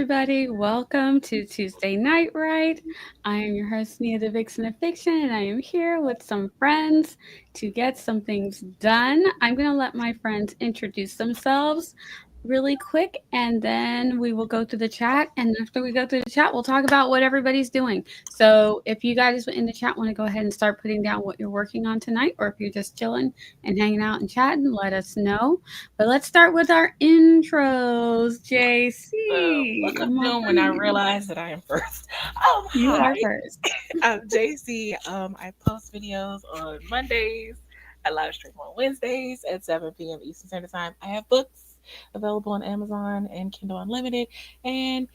everybody. Welcome to Tuesday Night Ride. I am your host, Mia the Vixen of Fiction, and I am here with some friends to get some things done. I'm going to let my friends introduce themselves really quick, and then we will go through the chat. And after we go through the chat, we'll talk about what everybody's doing. So if you guys in the chat want to go ahead and start putting down what you're working on tonight, or if you're just chilling and hanging out and chatting, let us know. But let's start with our intros, JC. Look I'm doing when I realize that I am first. You Hi. are first. I'm JC. I post videos on Mondays. I live stream on Wednesdays at 7 p.m. Eastern Standard Time. I have books available on Amazon and Kindle Unlimited. And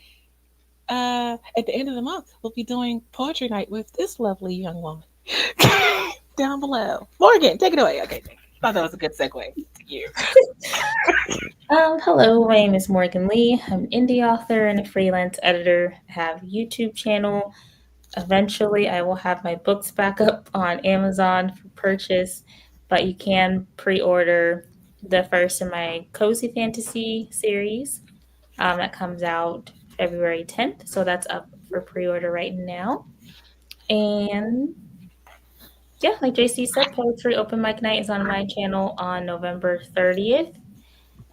at the end of the month, we'll be doing poetry night with this lovely young woman down below. Morgan, take it away. Okay, thought that was a good segue. You. Hello, my name is Morgan Lee. I'm an indie author and a freelance editor. I have a YouTube channel. Eventually, I will have my books back up on Amazon for purchase, but you can pre-order the first in my Cozy Fantasy series that comes out February 10th. So that's up for pre-order right now. And yeah, like JC said, Poetry Open Mic Night is on my channel on November 30th.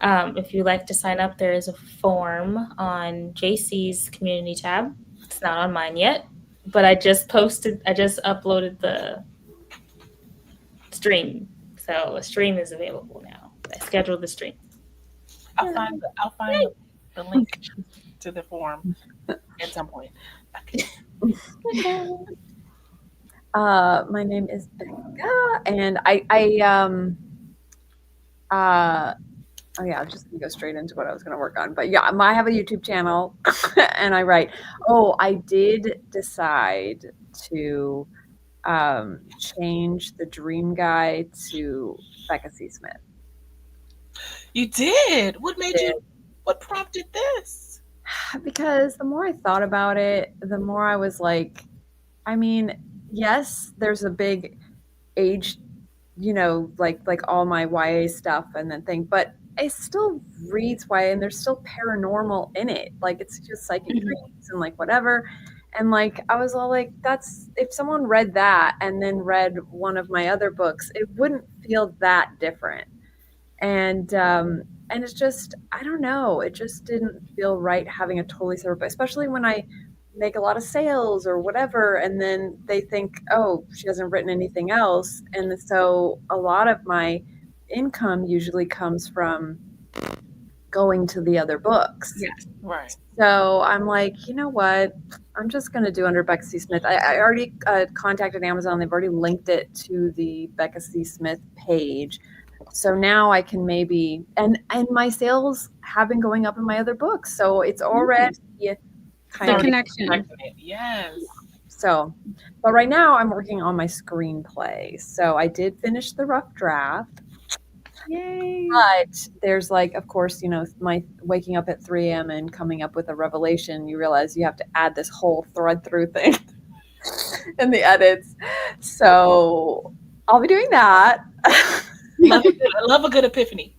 If you'd like to sign up, there is a form on JC's community tab. It's not on mine yet, but I just uploaded the stream. So a stream is available now. I scheduled the stream. I'll find the link to the form at some point. Okay. My name is Becca, and oh yeah, I'm just gonna go straight into what I was gonna work on. But yeah, I have a YouTube channel, and I write. Oh, I did decide to change the dream guy to Becca C. Smith. You did. What prompted this? Because the more I thought about it, the more I was like, I mean, yes, there's a big age, like all my YA stuff and then thing, but it still reads YA and there's still paranormal in it. Like it's just psychic dreams and like whatever. And like I was all like, that's if someone read that and then read one of my other books, it wouldn't feel that different. And it's just, I don't know, it just didn't feel right having a totally separate book, especially when I make a lot of sales or whatever, and then they think, oh, she hasn't written anything else. And so a lot of my income usually comes from going to the other books. Yes. Right. So I'm like, you know what? I'm just going to do under Becca C. Smith. I already contacted Amazon. They've already linked it to the Becca C. Smith page. So now I can maybe, and my sales have been going up in my other books. So it's already kind of connection. Yes. So, but right now I'm working on my screenplay. So I did finish the rough draft. Yay. But there's like, of course, my waking up at 3 a.m. and coming up with a revelation, you realize you have to add this whole thread through thing in the edits. So I'll be doing that. I love a good epiphany.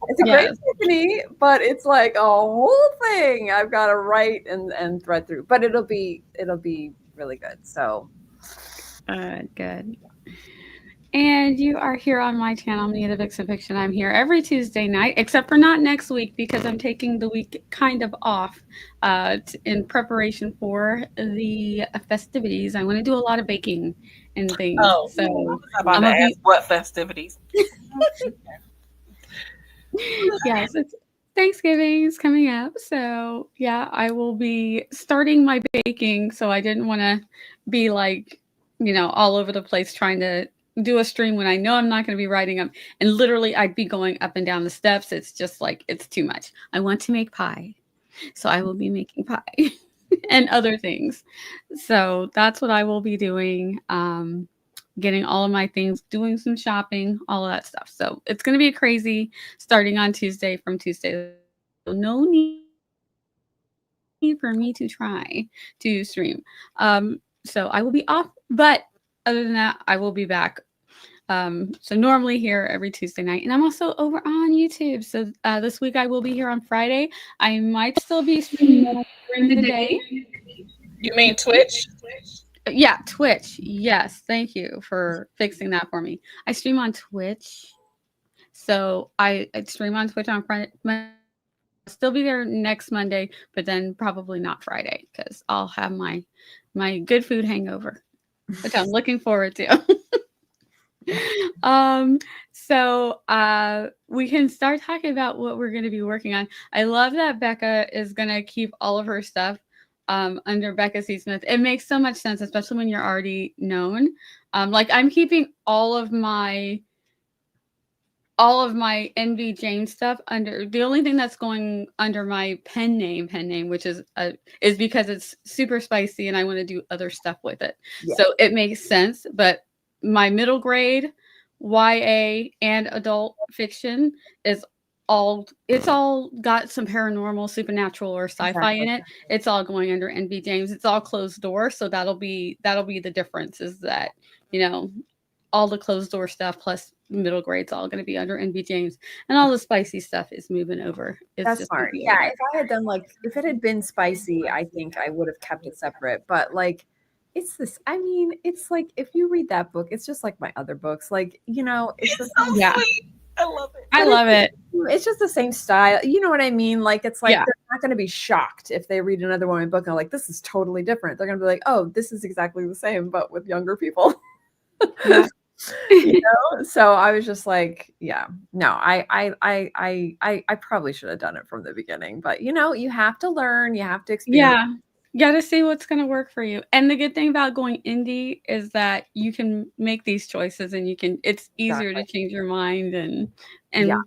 It's a great epiphany, but it's like a whole thing I've got to write and thread through. But it'll be really good. So good. And you are here on my channel, Mia the Vixen Fiction. I'm here every Tuesday night, except for not next week because I'm taking the week kind of off in preparation for the festivities. I want to do a lot of baking and things. Oh, so I'm about to ask what festivities? Yes, it's Thanksgiving is coming up. So yeah, I will be starting my baking. So I didn't want to be like, all over the place trying to do a stream when I know I'm not going to be writing up. And literally I'd be going up and down the steps. It's just like, it's too much. I want to make pie. So I will be making pie and other things. So that's what I will be doing. Getting all of my things, doing some shopping, all of that stuff. So it's going to be crazy starting on Tuesday from Tuesday. No need for me to try to stream. So I will be off, but other than that, I will be back So normally here every Tuesday night, and I'm also over on YouTube. So this week I will be here on Friday. I might still be streaming during the day. You mean Twitch? Yeah, Twitch. Yes, thank you for fixing that for me. I stream on Twitch, so I stream on Twitch on Friday. I'll still be there next Monday, but then probably not Friday because I'll have my good food hangover, which I'm looking forward to. um so we can start talking about what we're going to be working on. I love that Becca is going to keep all of her stuff under Becca C. Smith. It makes so much sense, especially when you're already known. Like I'm keeping all of my NV James stuff under. The only thing that's going under my pen name, which is because it's super spicy and I want to do other stuff with it. Yeah. So it makes sense. But my middle grade YA and adult fiction is it's all got some paranormal, supernatural, or sci-fi in it. It's all going under NV James. It's all closed door, so that'll be the difference. Is that all the closed door stuff plus middle grade's all going to be under NV James, and all the spicy stuff is moving over. That's smart. Yeah, if I had done if it had been spicy, I think I would have kept it separate. But it's this. I mean, it's like if you read that book, it's just like my other books. It's just so sweet. I love it. I love it. It's just the same style. You know what I mean? It's like they're not going to be shocked if they read another woman book and are like, this is totally different. They're going to be like, oh, this is exactly the same, but with younger people. Yeah. So I was just like, yeah, no, I probably should have done it from the beginning, but you have to learn, you have to experience. Yeah. You got to see what's going to work for you. And the good thing about going indie is that you can make these choices and it's easier to change your mind and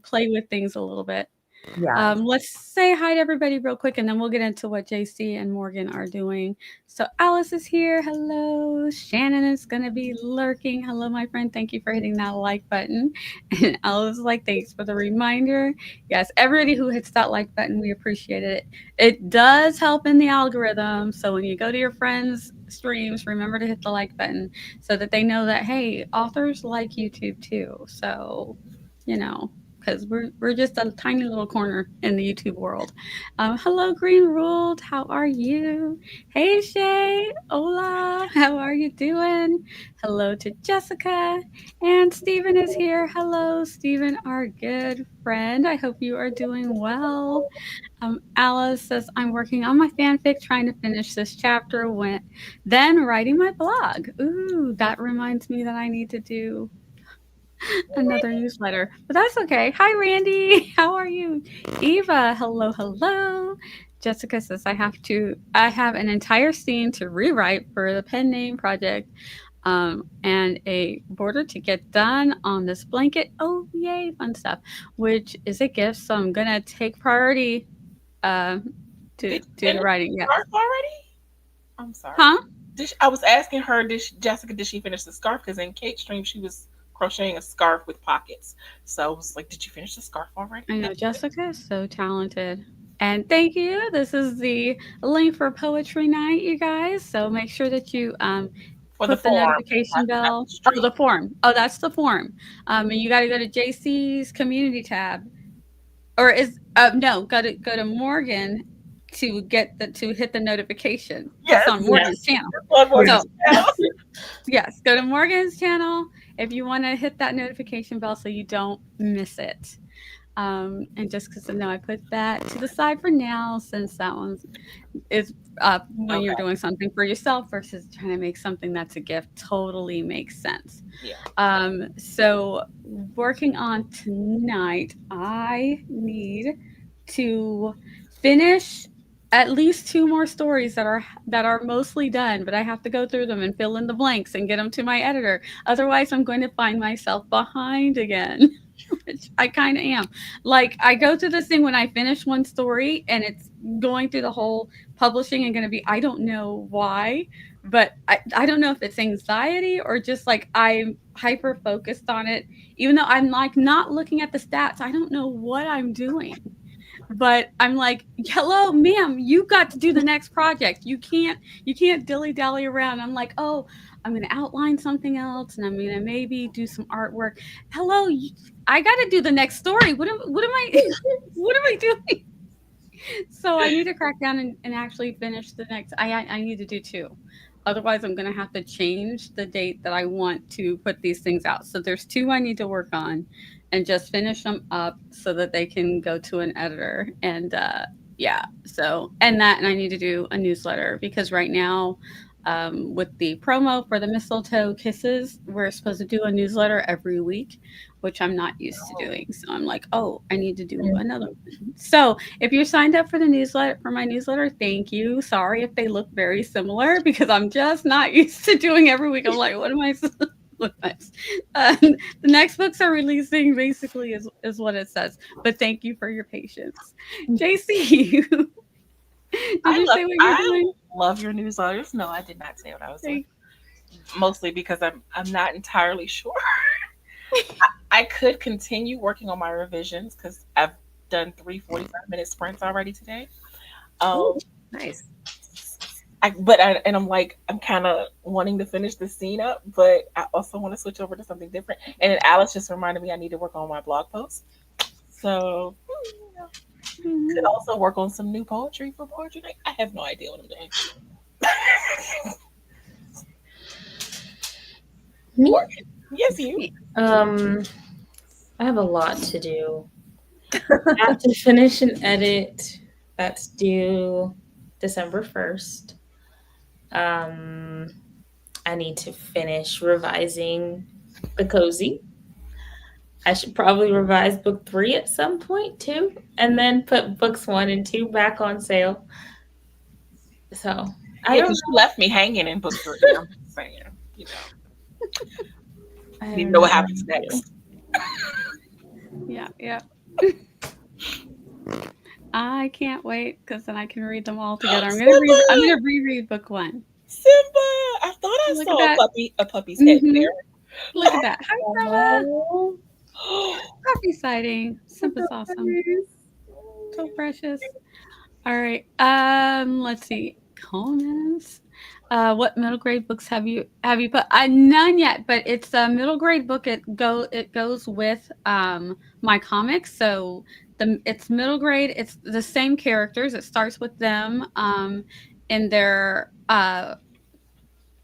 play with things a little bit. Yeah. Let's say hi to everybody real quick, and then we'll get into what JC and Morgan are doing. So Alice is here. Hello. Shannon is going to be lurking. Hello, my friend. Thank you for hitting that like button. And Alice is like, thanks for the reminder. Yes, everybody who hits that like button, we appreciate it. It does help in the algorithm. So when you go to your friends' streams, remember to hit the like button so that they know that, hey, authors like YouTube too. So, because we're just a tiny little corner in the YouTube world. Hello, Green Ruled. How are you? Hey, Shay. Hola. How are you doing? Hello to Jessica. And Stephen is here. Hello, Stephen, our good friend. I hope you are doing well. Alice says, I'm working on my fanfic, trying to finish this chapter, then writing my blog. Ooh, that reminds me that I need to do another newsletter, but that's okay. Hi, Randy. How are you? Eva, hello. Jessica says, I have an entire scene to rewrite for the pen name project, and a border to get done on this blanket. Oh, yay, fun stuff, which is a gift. So I'm going to take priority to the writing. Yeah. Already? I'm sorry. Huh? I was asking her, Jessica, did she finish the scarf? Because in Kate's stream, she was crocheting a scarf with pockets. So I was like, did you finish the scarf already? I know Jessica is so talented. And thank you. This is the link for poetry night, you guys. So make sure that you put the notification bell. Oh, the form. Oh, that's the form. And you got to go to JC's community tab, or go to Morgan to hit the notification. Yes, it's on Morgan's channel. Yes, go to Morgan's channel if you want to hit that notification bell so you don't miss it. And just because I put that to the side for now, since that one is when you're doing something for yourself versus trying to make something that's a gift, totally makes sense. Yeah. So working on tonight, I need to finish at least 2 more stories that are mostly done, but I have to go through them and fill in the blanks and get them to my editor. Otherwise, I'm going to find myself behind again, which I kind of am. I go through this thing when I finish one story and it's going through the whole publishing and going to be, I don't know why, but I don't know if it's anxiety or just I'm hyper focused on it. Even though I'm not looking at the stats, I don't know what I'm doing. But I'm like, hello, ma'am, you got to do the next project. You can't dilly-dally around. I'm like, oh, I'm going to outline something else, and I'm going to maybe do some artwork. Hello, I got to do the next story. What am I what am I doing? So I need to crack down and actually finish the next. I need to do two. Otherwise, I'm going to have to change the date that I want to put these things out. So there's two I need to work on and just finish them up so that they can go to an editor. And yeah, so, and I need to do a newsletter because right now, with the promo for the mistletoe kisses, we're supposed to do a newsletter every week, which I'm not used to doing. So I'm like, oh, I need to do another one. So if you're signed up for the newsletter, for my newsletter, thank you. Sorry if they look very similar because I'm just not used to doing every week. I'm like, what am I? Look nice. The next books are releasing basically is what it says. But thank you for your patience, JC. Did you say what you're doing? I love your newsletters. No, I did not say what I was doing. Mostly because I'm not entirely sure. I could continue working on my revisions because I've done 3 45-minute sprints already today. Nice. I'm like, I'm kind of wanting to finish the scene up, but I also want to switch over to something different. And then Alice just reminded me I need to work on my blog post. So could also work on some new poetry for poetry night. I have no idea what I'm doing. Me? Yes, you. I have a lot to do. I have to finish an edit that's due December 1st. I need to finish revising The Cozy. I should probably revise book 3 at some point too, and then put books 1 and 2 back on sale. So because you left me hanging in book 3. I'm just saying, you know. I need to know what happens next. Yeah. I can't wait because then I can read them all together. I'm gonna reread book 1. Simba, I thought I saw a puppy's head there. Look at that. Hi, Simba. Puppy sighting. Simba's awesome. So precious. All right. Let's see. Comments. What middle grade books have you put? None yet, but it's a middle grade book. It goes with my comics. So it's middle grade. It's the same characters. It starts with them in their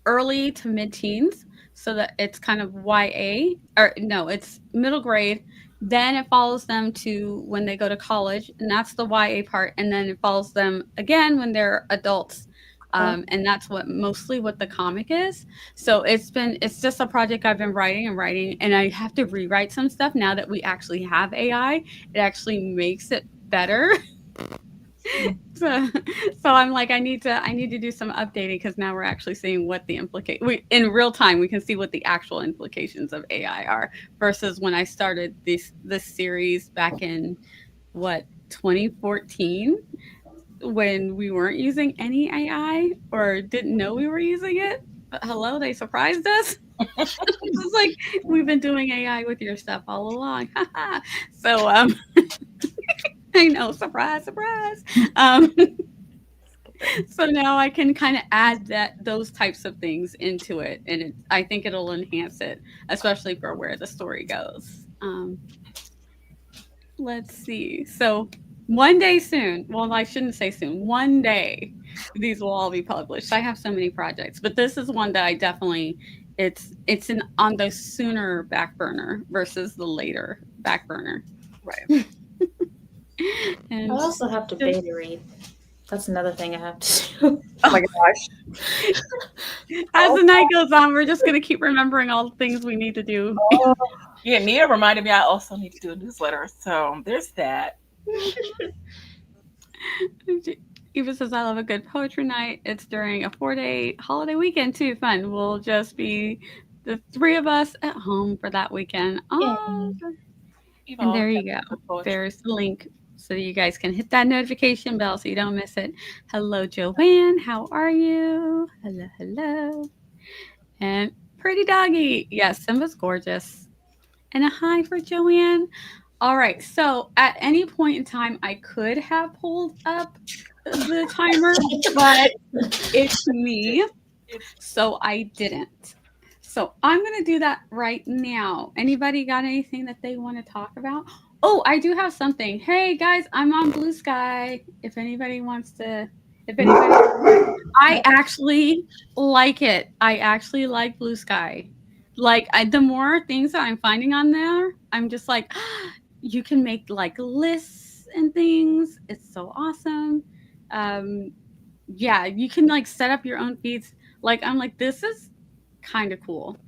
early to mid-teens, so that it's kind of YA, or no, it's middle grade. Then it follows them to when they go to college, and that's the YA part. And then it follows them again when they're adults. And that's mostly what the comic is. So it's just a project I've been writing, and I have to rewrite some stuff now that we actually have AI. It actually makes it better. So I'm like, I need to do some updating because now we're actually seeing what the in real time we can see what the actual implications of AI are versus when I started this series back in 2014 when we weren't using any AI or didn't know we were using it. But hello, they surprised us. It's like we've been doing AI with your stuff all along. So I know, surprise. So now I can kind of add those types of things into it, and I think it'll enhance it, especially for where the story goes. Let's see. So one day soon, well, I shouldn't say soon, one day these will all be published. I have so many projects, but this is one that I definitely, it's on the sooner back burner versus the later back burner. Right. And I also have to beta read. That's another thing I have to do. Oh my gosh. As the night goes on, we're just going to keep remembering all the things we need to do. Yeah, Nia reminded me I also need to do a newsletter. So there's that. Eva says, I love a good poetry night. It's during a 4-day holiday weekend too. Fun. We'll just be the 3 of us at home for that weekend. Oh, and there you go. There's the link so you guys can hit that notification bell so you don't miss it. Hello, Joanne. How are you? Hello. And pretty doggy. Yes, Simba's gorgeous. And a hi for Joanne. All right. So at any point in time, I could have pulled up the timer, but it's me. So I didn't. So I'm going to do that right now. Anybody got anything that they want to talk about? Oh, I do have something. Hey guys, I'm on Blue Sky. If anybody wants to, if anybody, I actually like it. I actually like Blue Sky. Like the more things that I'm finding on there, I'm just like, you can make like lists and things. It's so awesome. Um, yeah, you can like set up your own feeds. Like I'm like, this is kind of cool.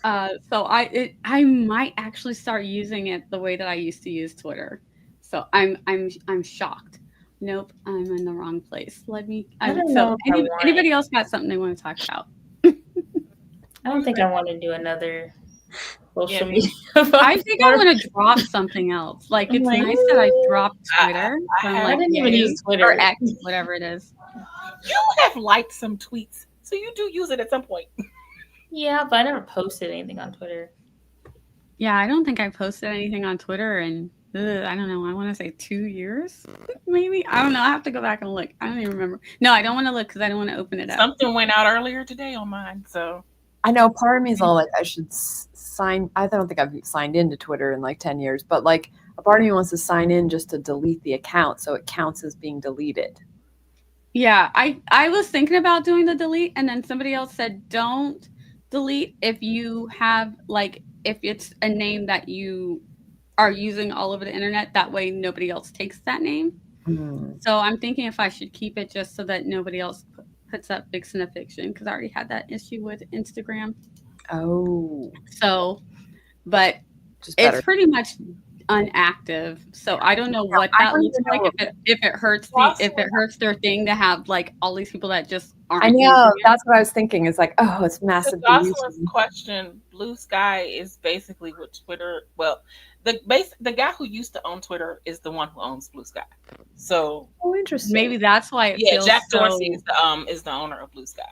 So I might actually start using it the way that I used to use Twitter. So I'm shocked. Nope, I'm in the wrong place. Let me. I don't So know if I want anybody it. else got something they want to talk about? I don't think I want to do another social Yeah, media. I think I want to drop something else. Like I'm it's like, nice that I dropped Twitter I from have- like I didn't even yay, use or Twitter. X, whatever it is. You have liked some tweets, so you do use it at some point. Yeah, but I never posted anything on Twitter. Yeah, I don't think I posted anything on Twitter in, I don't know, I want to say 2 years, maybe? I don't know. I have to go back and look. I don't even remember. No, I don't want to look because I don't want to open it up. Something went out earlier today on mine, so I know part of me is all like, I should sign. I don't think I've signed into Twitter in like 10 years, but like a part of me wants to sign in just to delete the account so it counts as being deleted. Yeah, I was thinking about doing the delete, and then somebody else said don't delete if you have, like, if it's a name that you are using all over the internet. That way nobody else takes that name. So I'm thinking if I should keep it just so that nobody else puts up Vixen of Fiction, because I already had that issue with Instagram. Oh, So, but just better. it's pretty much unactive. So I don't know what I that don't looks even like. know If it hurts their thing to have like all these people that just aren't. I know using it. that's what I was thinking. It's like, oh, it's to massive. Jocelyn's question, Blue Sky is basically what Twitter. Well, the guy who used to own Twitter is the one who owns Blue Sky. So Oh, interesting. Maybe that's why it feels Jack so. Dorsey is the owner of Blue Sky.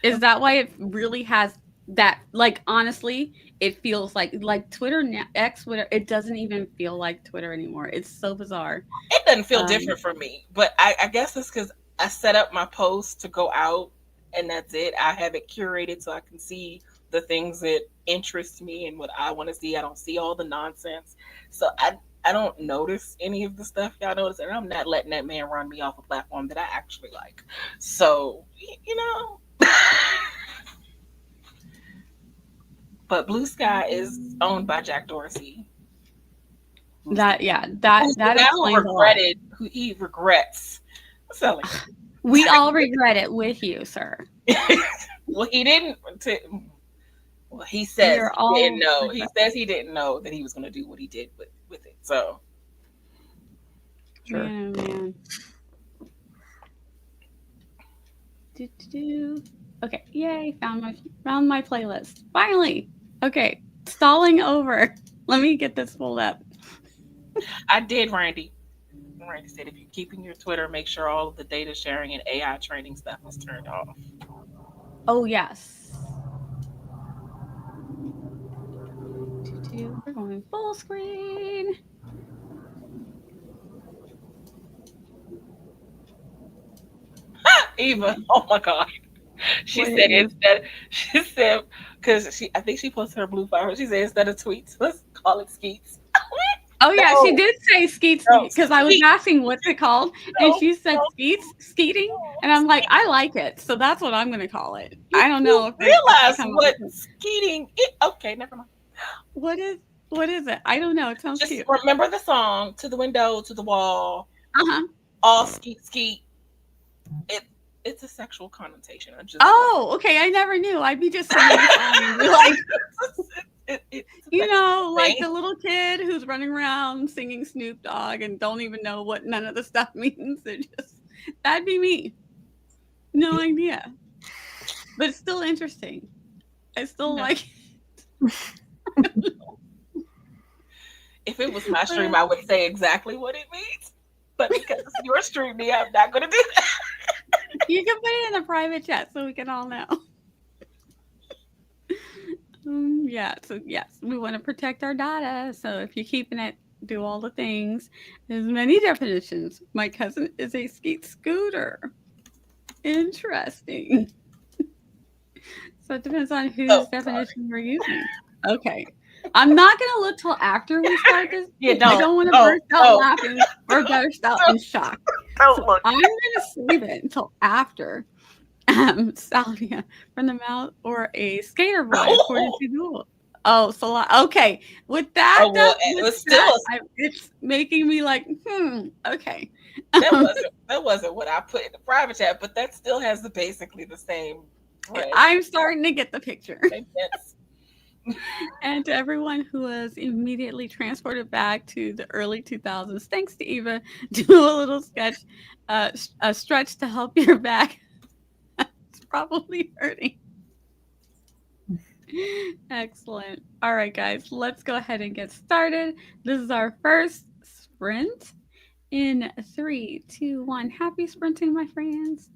Is that why it really has that? Like honestly, it feels like Twitter X, whatever. It doesn't even feel like Twitter anymore. It's so bizarre. It doesn't feel different for me, but I guess it's because I set up my posts to go out, and that's it. I have it curated so I can see the things that interest me and what I want to see. I don't see all the nonsense, so I don't notice any of the stuff y'all notice, and I'm not letting that man run me off a platform that I actually like. So you know. But Blue Sky is owned by Jack Dorsey. That Who he regrets selling. We all regret it with you, sir. Well, he didn't. Well, he says he didn't know. He says he didn't know that he was going to do what he did with it. So, Sure. Man. Okay, yay! Found my playlist finally. Okay, stalling over. Let me get this pulled up. I did, Randy. Randy said if you're keeping your Twitter, make sure all of the data sharing and AI training stuff is turned off. Oh yes. We're going full screen. Eva, oh my God. She said because I think she posted her blue flower. She said instead of tweets, let's call it skeets. Oh yeah, she did say skeets because I was asking what's it called, and she said skeeting, and I'm like, I like it, so that's what I'm gonna call it. I don't know if realize what skeeting is. Okay, never mind. What is it? I don't know. It sounds just cute. Remember the song "To the Window, to the Wall." All skeet. It's a sexual connotation. Okay. I never knew. I'd be just singing the song, like. Like the little kid who's running around singing Snoop Dogg and don't even know what none of the stuff means. That'd be me. No idea. But it's still interesting. I still like it. If it was my stream, I would say exactly what it means. But because it's your stream, I'm not going to do that. You can put it in the private chat so we can all know. So yes, we want to protect our data. So if you're keeping it, do all the things. There's many definitions. My cousin is a skeet scooter. Interesting. So it depends on whose sorry. definition we're using. Okay. I'm not gonna look till after we start this. Yeah, I don't want to burst out laughing or burst out in shock. Don't So look. I'm gonna save it until after salvia from the mouth or a skater boy, according to Google. Oh, so okay. With that, Oh, well, it was still it's making me like, okay. that wasn't what I put in the private chat, but that still has basically the same thread. I'm starting to get the picture. Yes. And to everyone who was immediately transported back to the early 2000s, thanks to Eva, do a little sketch, a stretch to help your back. It's probably hurting. Excellent. All right, guys, let's go ahead and get started. This is our first sprint in 3, 2, 1. Happy sprinting, my friends.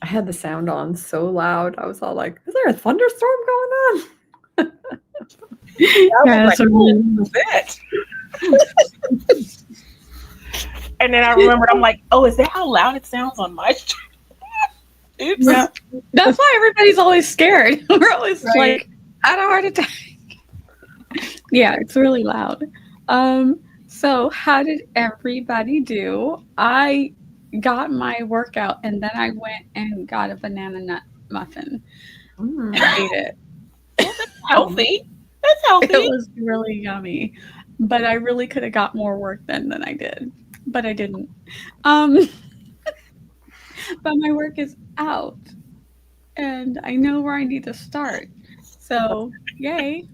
I had the sound on so loud. I was all like, is there a thunderstorm going on? Yeah, like, so really- "What's that?" And then I remembered, I'm like, oh, is that how loud it sounds on my stream? Oops. yeah. That's why everybody's always scared. We're always Right. like, I had a heart attack. Yeah, it's really loud. So how did everybody do? I got my workout and then I went and got a banana nut muffin and ate it. Healthy. That's It healthy. was really yummy. But I really could have got more work done than I did. But I didn't. But my work is out. And I know where I need to start. So yay.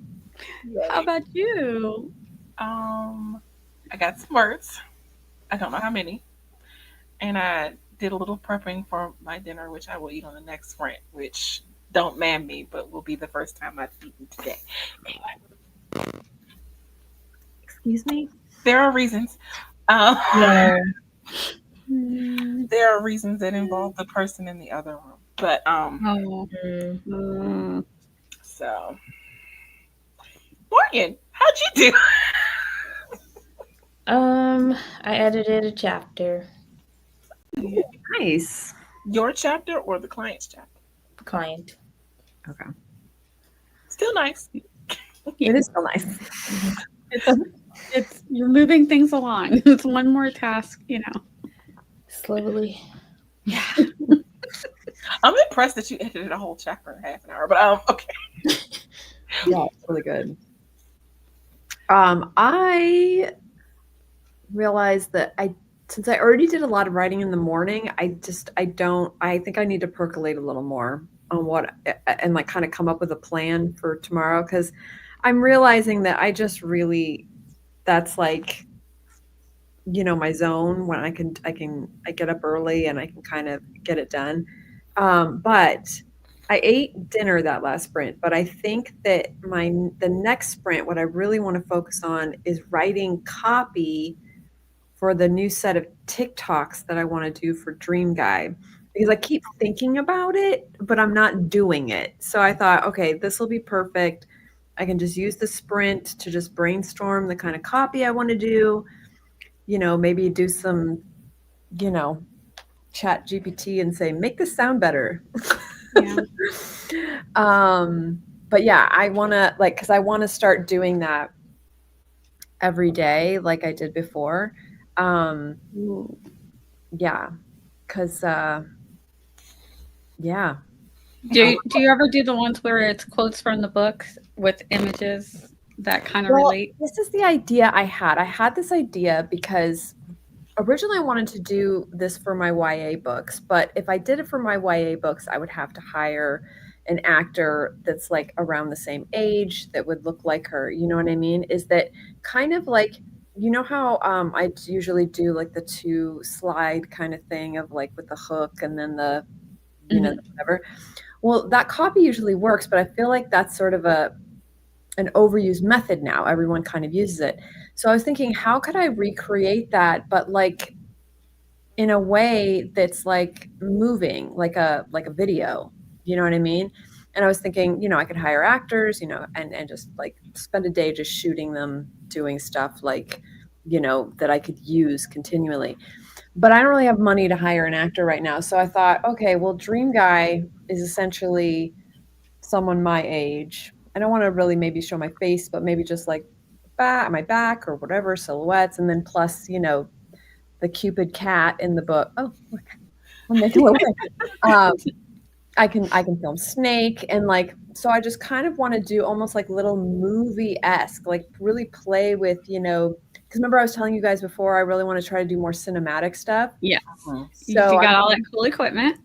How about you? I got some words. I don't know how many. And I did a little prepping for my dinner, which I will eat on the next sprint, which don't man me, but will be the first time I've eaten today. Anyway, Excuse me? there are reasons. Yeah. There are reasons that involve the person in the other room. But Oh. so Morgan, how'd you do? I edited a chapter. Nice. Your chapter or the client's chapter? Client. Okay. Still nice. It is still nice. It's you're moving things along. It's one more task, you know. Slowly. Yeah. I'm impressed that you edited a whole chapter in half an hour, but okay. Yeah, it's really good. I realized that since I already did a lot of writing in the morning, I think I need to percolate a little more on what, and like kind of come up with a plan for tomorrow, because I'm realizing that I just really, that's like, you know, my zone when I get up early and I can kind of get it done. But I ate dinner that last sprint, but I think that the next sprint, what I really want to focus on is writing copy for the new set of TikToks that I want to do for Dream Guy, because I keep thinking about it, but I'm not doing it. So I thought, okay, this will be perfect. I can just use the sprint to just brainstorm the kind of copy I want to do, you know, maybe do some, you know, chat GPT and say, make this sound better. Yeah. But yeah, I want to because I want to start doing that every day like I did before. Yeah, because yeah. Do you ever do the ones where it's quotes from the book with images that kind of relate? This is the idea I had. I had this idea because originally I wanted to do this for my YA books, but if I did it for my YA books, I would have to hire an actor that's like around the same age that would look like her. You know what I mean? Is that kind of like, you know how I usually do like the 2 slide kind of thing of like with the hook and then the, you know, whatever. Well, that copy usually works, but I feel like that's sort of an overused method now. Everyone kind of uses it. So I was thinking, how could I recreate that, but like in a way that's like moving, like a video, you know what I mean? And I was thinking, you know, I could hire actors, you know, and just like spend a day just shooting them doing stuff like, you know, that I could use continually. But I don't really have money to hire an actor right now. So I thought, okay, well, Dream Guy is essentially someone my age. I don't want to really maybe show my face, but maybe just like my back or whatever, silhouettes. And then plus, you know, the Cupid cat in the book. Oh, look, I'm making a little I can film Snake, and like, so I just kind of want to do almost like little movie-esque, like really play with, you know, because remember I was telling you guys before, I really want to try to do more cinematic stuff. Yes. Mhm. So you got all that cool equipment.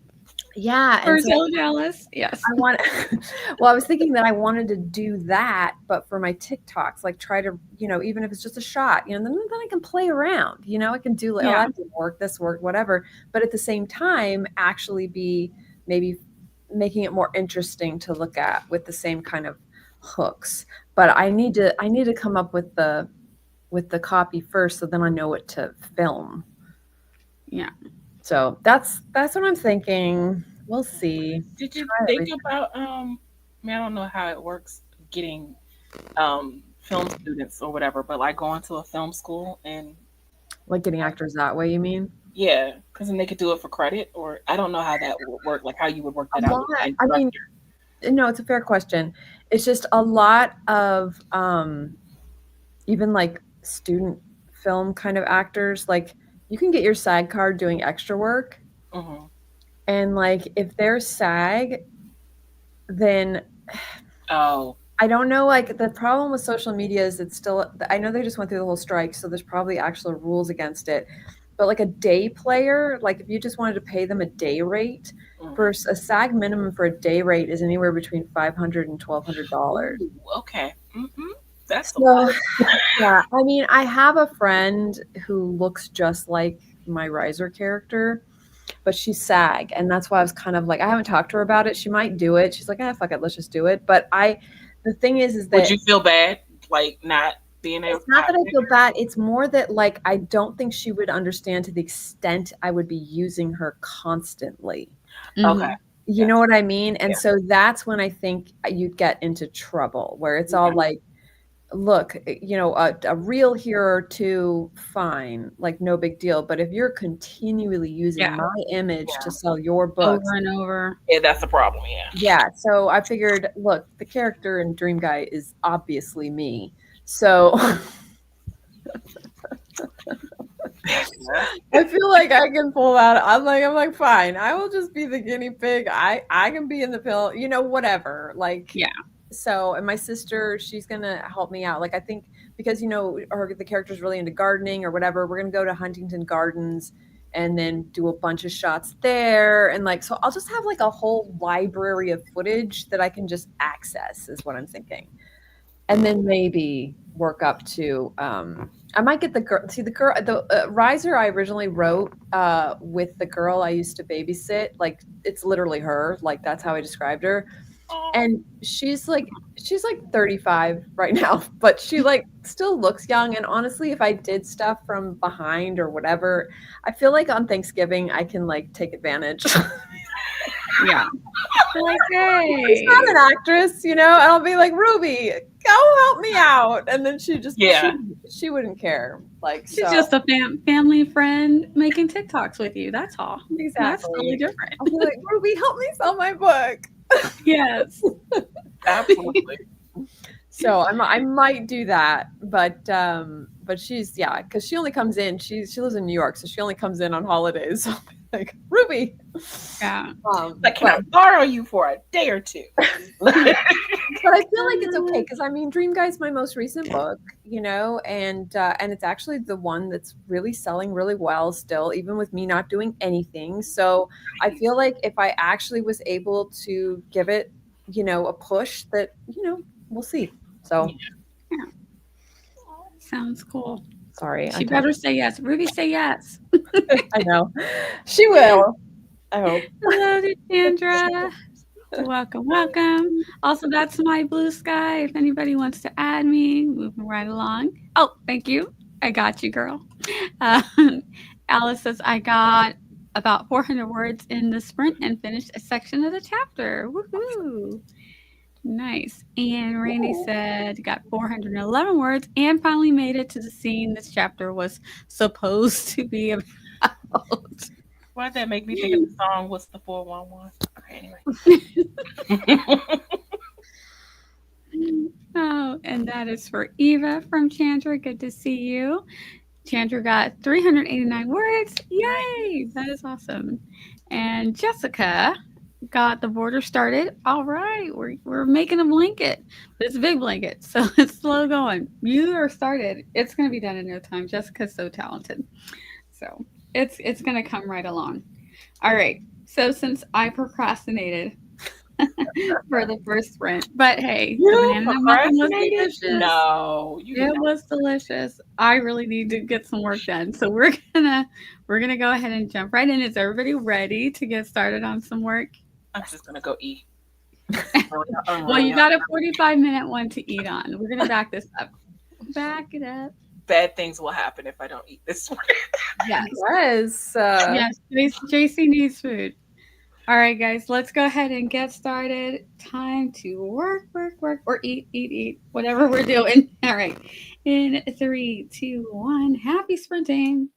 Yeah. We're And so so jealous. Yes. I want well, I was thinking that I wanted to do that, but for my TikToks, like try to, you know, even if it's just a shot, you know, then I can play around, you know, I can do like, oh, that didn't work, this worked, whatever. But at the same time, actually be maybe making it more interesting to look at with the same kind of hooks. But I need to come up with the with the copy first, so then I know what to film. Yeah. So that's what I'm thinking. We'll see. Did you Try think everything. about I mean, I don't know how it works getting film students or whatever, but like going to a film school and Like getting actors that way, you mean? yeah, because then they could do it for credit, or I don't know how that would work, like how you would work A that out lot. with the I mean, instructor. no, it's a fair question. It's just a lot of even like student film kind of actors. Like you can get your SAG card doing extra work, Mm-hmm. and like if they're SAG, then Oh, I don't know. Like the problem with social media is it's still. I know they just went through the whole strike, so there's probably actual rules against it. But like a day player, like if you just wanted to pay them a day rate, for a SAG minimum for a day rate is anywhere between $500 and $1,200. ooh, okay. Mm-hmm. That's a So lot. yeah, I mean, I have a friend who looks just like my Riser character, but she's SAG, and that's why I was kind of like, I haven't talked to her about it. She might do it. She's like, fuck it, let's just do it. But the thing is Would that you feel bad, like not being able? it's not that I feel bad. It's more that like I don't think she would understand to the extent I would be using her constantly. Okay. You know what I mean? And Yeah. so that's when I think you'd get into trouble, where it's all like, look, you know, a reel here or two, fine, like no big deal. But if you're continually using Yeah. my image to sell your books, Over and over. Yeah, that's the problem. Yeah. yeah. So I figured, look, the character in Dream Guy is obviously me. So I feel like I can pull that. I'm like, fine. I will just be the guinea pig. I can be in the pill, you know, whatever. Like, Yeah. So, and my sister, she's gonna help me out. Like, I think because you know, the character's really into gardening or whatever. We're gonna go to Huntington Gardens and then do a bunch of shots there, and like, so I'll just have like a whole library of footage that I can just access. Is what I'm thinking. And then maybe work up to I might get the girl. See the Riser I originally wrote with the girl I used to babysit. Like it's literally her. Like that's how I described her. And she's like 35 right now, but she like still looks young. And honestly, if I did stuff from behind or whatever, I feel like on Thanksgiving I can like take advantage. Yeah. Like, hey. She's not an actress, you know, and I'll be like, Ruby, go help me out. And then she just, she wouldn't care. Like, she's just a family friend making TikToks with you. That's all. Exactly. That's totally different. I'll be like, Ruby, help me sell my book. Yes. Absolutely. So I might do that, but she's because she only comes in. She lives in New York, so she only comes in on holidays. So I'll be like, Ruby. Yeah. Like, can I borrow you for a day or two? But I feel like it's okay because I mean, Dream Guy's my most recent book, you know, and it's actually the one that's really selling really well still, even with me not doing anything. So I feel like if I actually was able to give it, you know, a push, that you know, we'll see. So, yeah. Sounds cool. Sorry, she better say yes. Ruby, say yes. I know she will. I hope. Hello, Sandra. Welcome. Also, that's my blue sky. If anybody wants to add me, moving right along. Oh, thank you. I got you, girl. Alice says, I got about 400 words in the sprint and finished a section of the chapter. Woohoo. Nice. And Randy said, got 411 words and finally made it to the scene this chapter was supposed to be about. Why'd that make me think of the song, What's the 411? Okay, anyway. Oh, and that is for Eva from Chandra. Good to see you. Chandra got 389 words. Yay! That is awesome. And Jessica got the border started. All right, we're making a blanket. It's a big blanket, so it's slow going. You are started. It's going to be done in no time. Jessica's so talented. So it's going to come right along. All right. So since I procrastinated for the first sprint, but hey, the banana muffin was delicious. No, it was delicious. I really need to get some work done. So we're gonna go ahead and jump right in. Is everybody ready to get started on some work? I'm just gonna go eat. Well, you got a 45-minute one to eat on. We're gonna back this up. Back it up. bad things will happen if I don't eat this morning. Yes. Yes. Yes. JC needs food. All right, guys, let's go ahead and get started. Time to work, work, work, or eat, eat, eat, whatever we're doing. All right. In three, two, one, happy sprinting.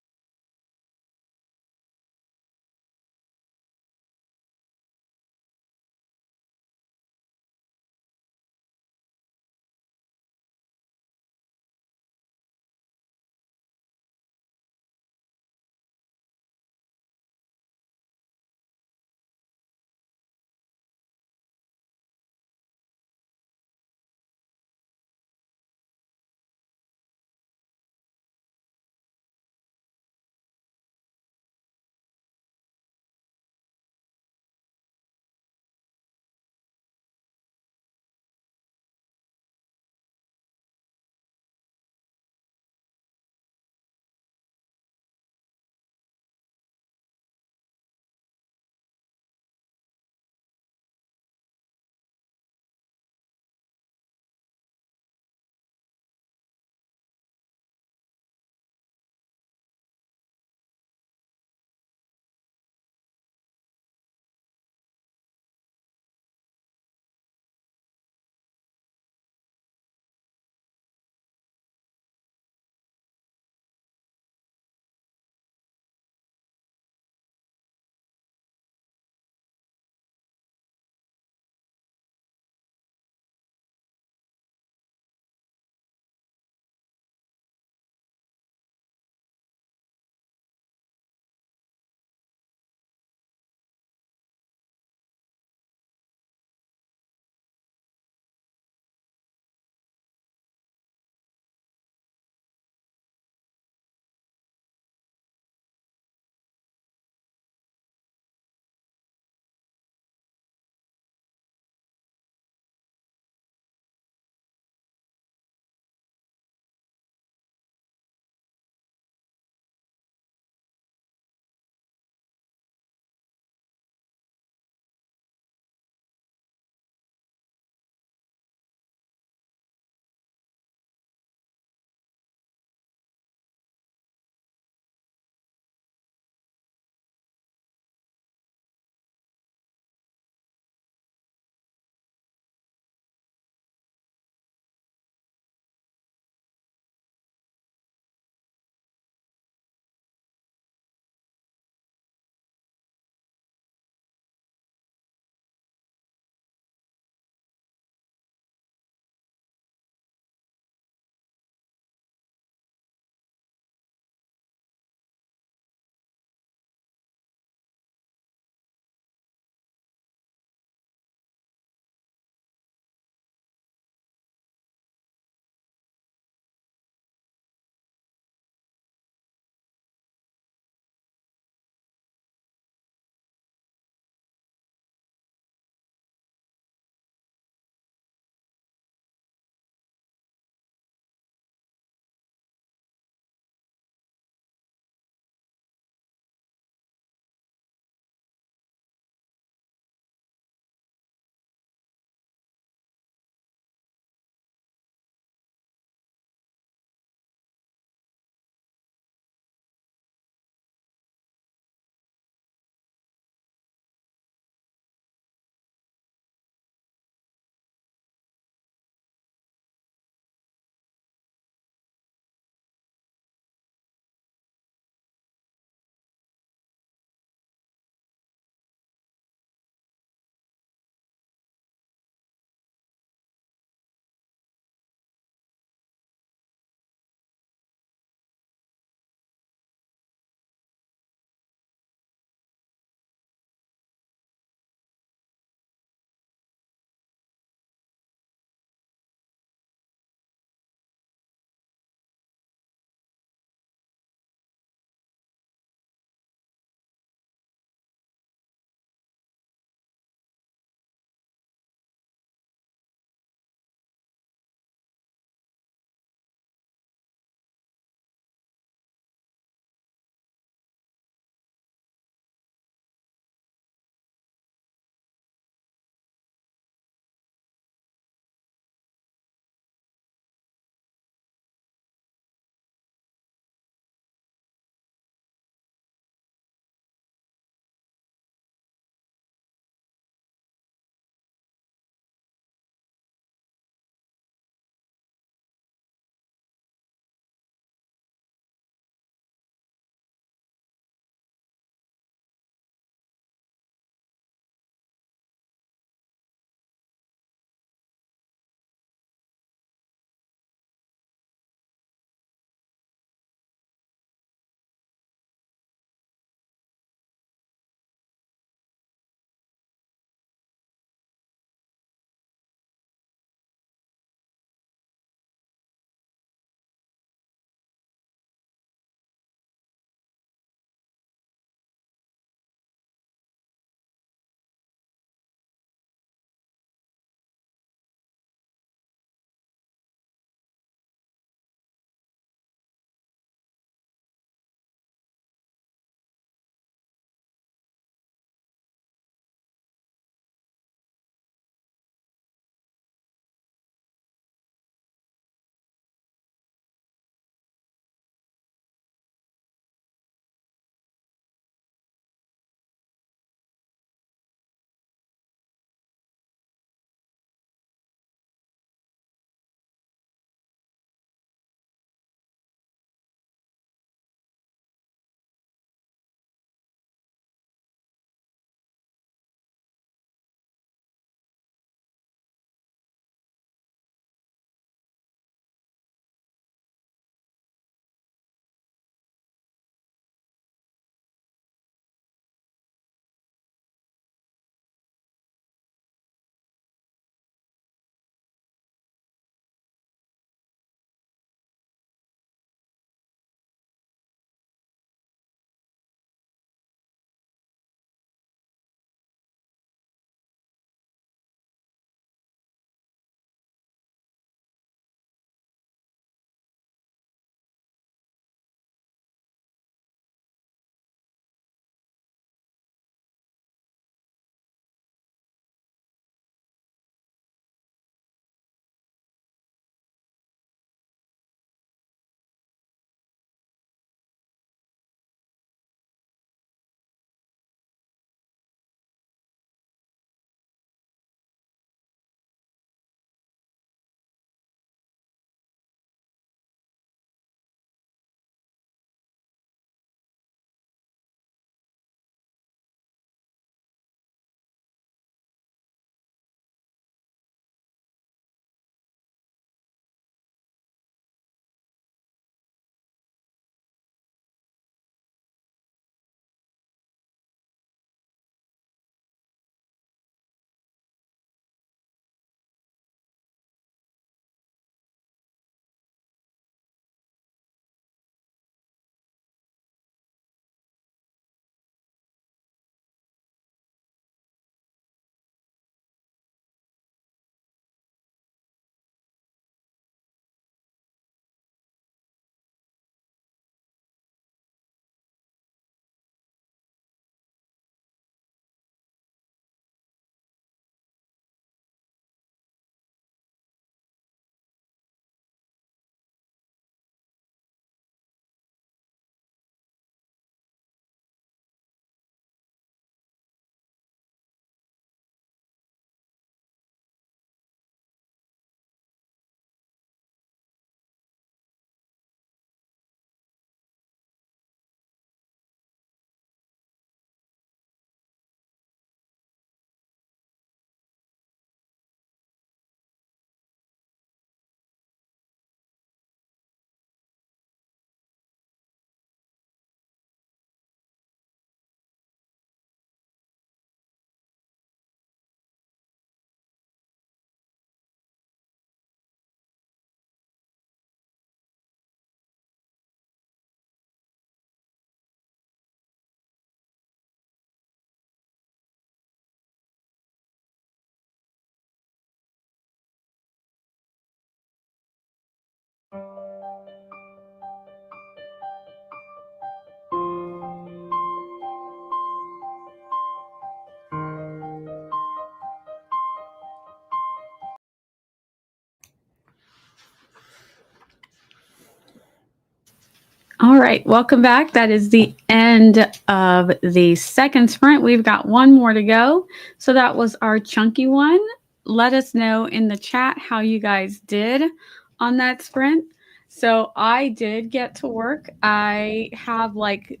All right, welcome back. That is the end of the second sprint. We've got one more to go. So that was our chunky one. Let us know in the chat how you guys did on that sprint. So I did get to work. I have like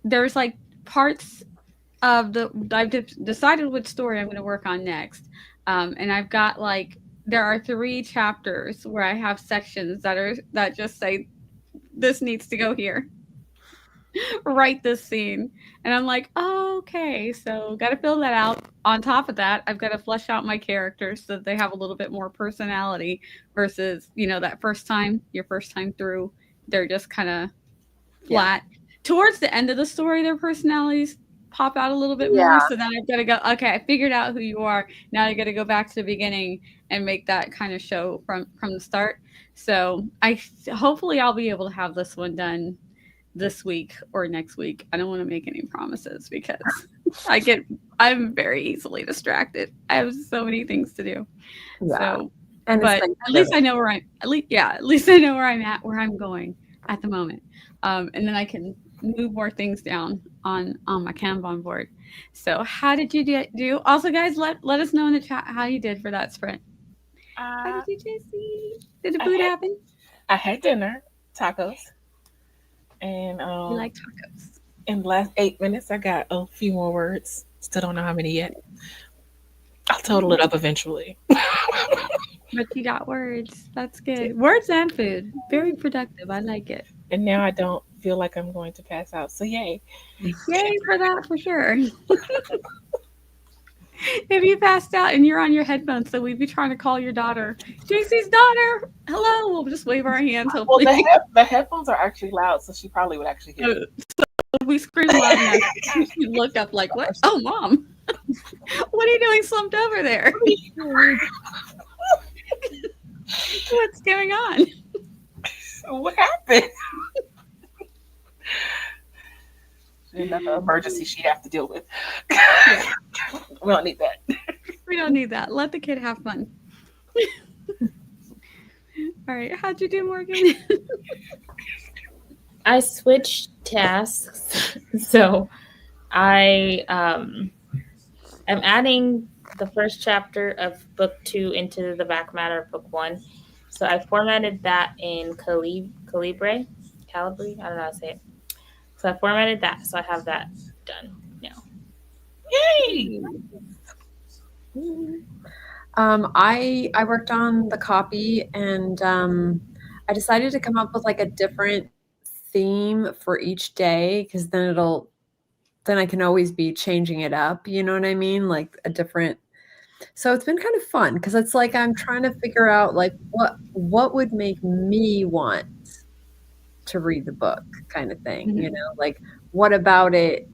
there's like parts of I've decided which story I'm going to work on next. And I've got like, there are 3 chapters where I have sections that just say, this needs to go here. Write this scene. And I'm like, oh, okay, so got to fill that out. On top of that, I've got to flesh out my characters so that they have a little bit more personality versus, that your first time through, they're just kind of flat. Yeah. Towards the end of the story, their personalities pop out a little bit more. So then I've got to go, okay, I figured out who you are. Now I got to go back to the beginning and make that kind of show from the start. So hopefully I'll be able to have this one done this week or next week. I don't want to make any promises because I'm very easily distracted. I have so many things to do. Yeah. So, but at least I know where at least I know where I'm at, where I'm going at the moment. And then I can move more things down on my Kanban board. So how did you do? Also, guys, let us know in the chat how you did for that sprint. How did you, JC? Did the food happen? I had dinner, tacos. And you like tacos? In the last 8 minutes, I got a few more words. Still don't know how many yet. I'll total it up eventually. But you got words. That's good. Words and food. Very productive. I like it. And now I don't feel like I'm going to pass out. So yay. Yay for that, for sure. If you passed out and you're on your headphones, so we'd be trying to call your daughter. JC's daughter. Hello. We'll just wave our hands. Hopefully. Well, the headphones are actually loud, so she probably would actually hear it. So if we scream loud enough, she'd look up like, what? Oh, Mom. What are you doing slumped over there? What's going on? What happened? Another emergency she'd have to deal with. Yeah. We don't need that. We don't need that. Let the kid have fun. All right. How'd you do, Morgan? I switched tasks. So I am adding the first chapter of book 2 into the back matter of book 1. So I formatted that in Calibri. I don't know how to say it. So I formatted that. So I have that done now. Yay! I worked on the copy and I decided to come up with like a different theme for each day because then I can always be changing it up. You know what I mean? Like a different. So it's been kind of fun because it's like I'm trying to figure out like what would make me want to read the book kind of thing, mm-hmm. Like what about it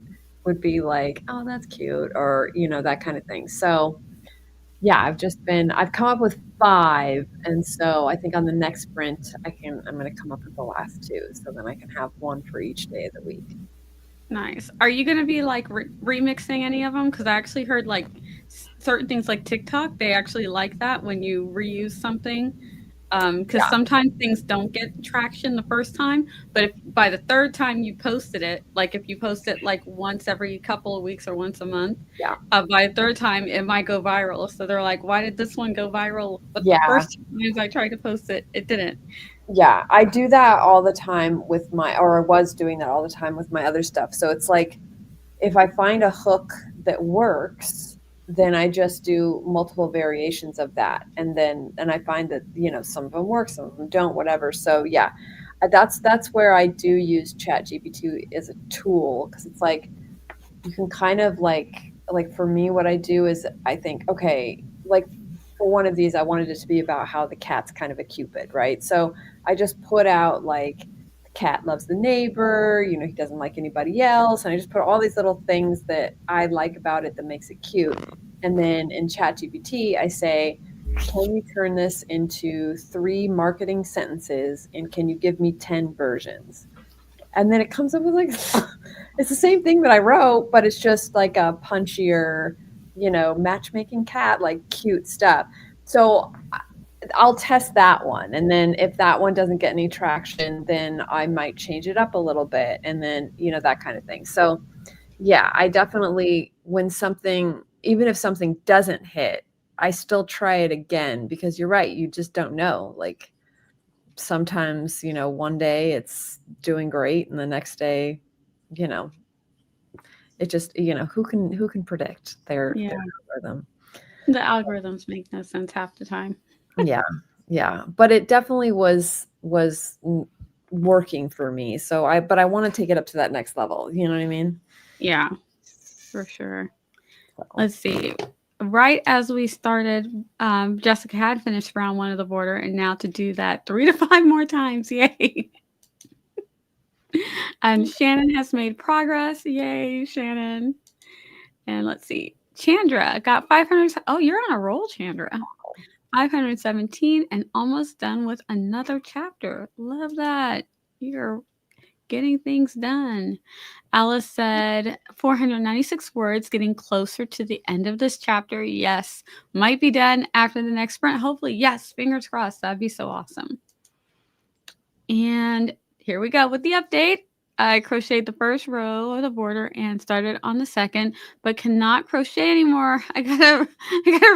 would be like, oh, that's cute, or that kind of thing. So yeah, I've come up with 5, and so I think on the next sprint I'm going to come up with the last 2, so then I can have one for each day of the week. Nice. Are you going to be like remixing any of them? Because I actually heard like certain things like TikTok, they actually like that when you reuse something. Because sometimes things don't get traction the first time, but if by the third time you posted it, like if you post it like once every couple of weeks or once a month, by the third time it might go viral. So they're like, why did this one go viral? But the first times I tried to post it, it didn't. Yeah, I do that all the time with I was doing that all the time with my other stuff. So it's like, if I find a hook that works, then I just do multiple variations of that. And I find that, some of them work, some of them don't, whatever. So yeah, that's where I do use ChatGPT as a tool. Cause it's like, you can kind of like for me, what I do is I think, okay, like for one of these, I wanted it to be about how the cat's kind of a Cupid, right? So I just put out like, the cat loves the neighbor, he doesn't like anybody else. And I just put all these little things that I like about it that makes it cute. And then in ChatGPT, I say, can you turn this into 3 marketing sentences? And can you give me 10 versions? And then it comes up with like, it's the same thing that I wrote, but it's just like a punchier, matchmaking cat, like cute stuff. So I'll test that one, and then if that one doesn't get any traction, then I might change it up a little bit, and then that kind of thing. So yeah, I definitely, when something, even if something doesn't hit, I still try it again, because you're right, you just don't know. Like sometimes, one day it's doing great and the next day, it just, who can predict their algorithm. The algorithms make no sense half the time. Yeah, but it definitely was working for me. So I want to take it up to that next level. You know what I mean? Yeah, for sure. Let's see. Right as we started, Jessica had finished round 1 of the border, and now to do that 3 to 5 more times. Yay. And Shannon has made progress. Yay, Shannon. And let's see. Chandra got 500. Oh, you're on a roll, Chandra. 517 and almost done with another chapter. Love that. You're getting things done. Alice said 496 words, getting closer to the end of this chapter. Yes. Might be done after the next sprint. Hopefully. Yes. Fingers crossed. That'd be so awesome. And here we go with the update. I crocheted the first row of the border and started on the second, but cannot crochet anymore. I gotta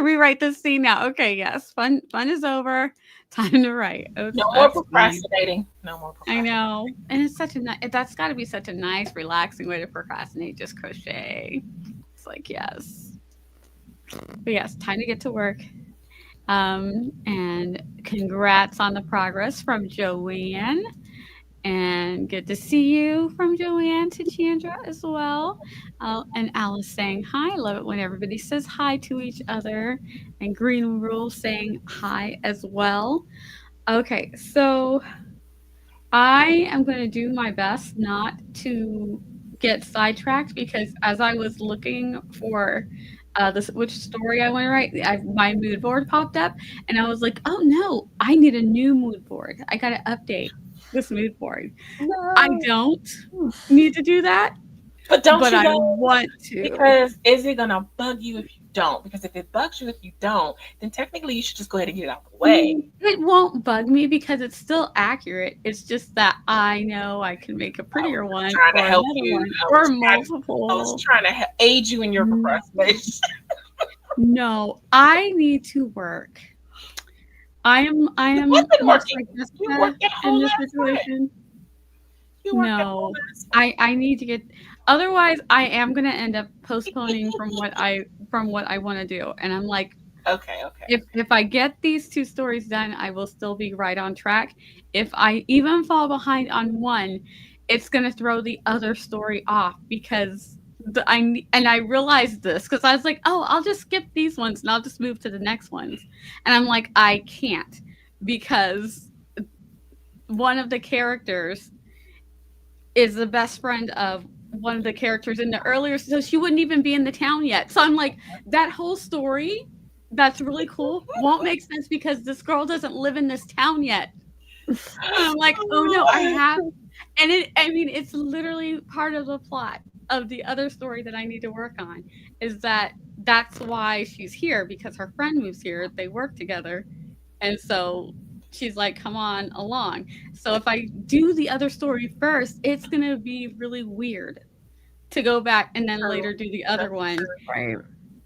rewrite this scene now. Okay, yes, fun is over. Time to write. Okay, no more procrastinating. No more procrastinating. I know, and it's such a that's got to be such a nice, relaxing way to procrastinate. Just crochet. It's like yes, but yes, time to get to work. And congrats on the progress from Joanne. And good to see you from Joanne to Chandra as well. And Alice saying hi. Love it when everybody says hi to each other. And Green Rule saying hi as well. Okay, so I am going to do my best not to get sidetracked, because as I was looking for which story I want to write, my mood board popped up, and I was like, oh no, I need a new mood board. I got to update this mood board. No. I don't need to do that, but I want to. Because is it gonna bug you if you don't? Because if it bugs you if you don't, then technically you should just go ahead and get it out of the way. It won't bug me because it's still accurate. It's just that I know I can make a prettier one, trying to help you, or multiple. I was trying to aid you in your procrastination. No, I need to work. I am working. Like in this situation. No, I need to get. Otherwise, I am gonna end up postponing from what I want to do, and I'm like, okay. If I get these 2 stories done, I will still be right on track. If I even fall behind on one, it's gonna throw the other story off, because I realized this because I was like, oh, I'll just skip these ones and I'll just move to the next ones, and I'm like, I can't, because one of the characters is the best friend of one of the characters in the earlier, so she wouldn't even be in the town yet. So I'm like, that whole story, that's really cool, won't make sense because this girl doesn't live in this town yet. And I'm like, oh no, I have, and it's literally part of the plot of the other story that I need to work on, is that's why she's here, because her friend moves here, they work together, and so she's like, come on along. So if I do the other story first, it's going to be really weird to go back and then later do the other one. Right.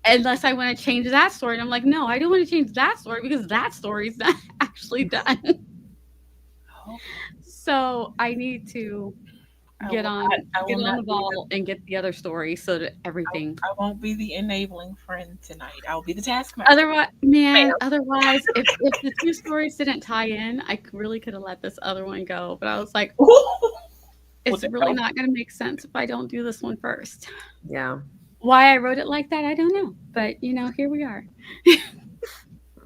Unless I want to change that story. And I'm like, no, I don't want to change that story because that story is not actually done. So I need to get on the ball and get the other story so that everything. I won't be the enabling friend tonight. I'll be the taskmaster. Otherwise, if the 2 stories didn't tie in, I really could have let this other one go. But I was like, it's really not going to make sense if I don't do this one first. Yeah. Why I wrote it like that, I don't know. But here we are.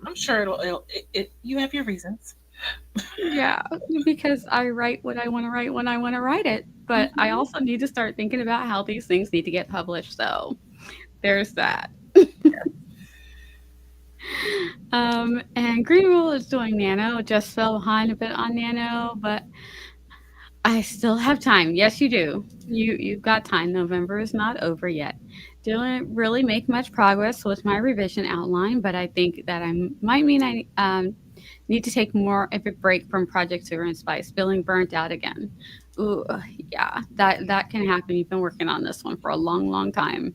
I'm sure it'll you have your reasons. Yeah, because I write what I want to write when I want to write it. But I also need to start thinking about how these things need to get published. So there's that. And Green Rule is doing Nano. Just fell behind a bit on Nano, but I still have time. Yes, you do. You've got time. November is not over yet. Didn't really make much progress with my revision outline, but I think that I might mean I Need to take more of a break from Project Sugar and Spice. Feeling burnt out again. Ooh, yeah, that can happen. You've been working on this one for a long, long time.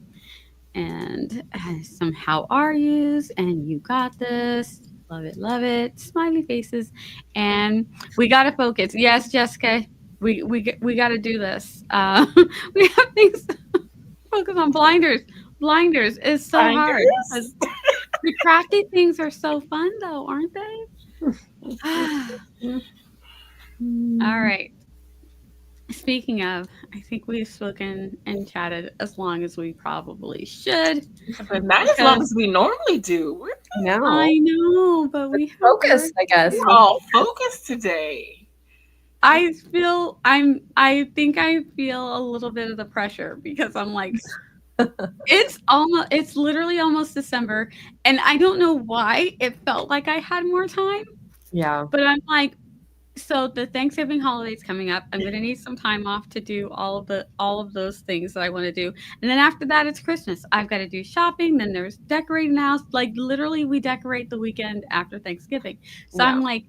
And some how are yous, and you got this. Love it, love it. Smiley faces, and we gotta focus. Yes, Jessica, we gotta do this. We have things to focus on. Blinders is so hard because Finders. the crafty things are so fun, though, aren't they? All right. Speaking of, I think we've spoken and chatted as long as we probably should. But not as long as we normally do. No. I know, but we have Focus, work I guess. We're all focused today. I think I feel a little bit of the pressure because I'm like it's literally almost December and I don't know why it felt like I had more time, Yeah. but I'm like so the Thanksgiving holiday's coming up. I'm gonna need some time off to do all of those things that I want to do. And then after that it's Christmas. I've got to do shopping, then there's decorating the house. Like literally we decorate the weekend after Thanksgiving. So Yeah. I'm like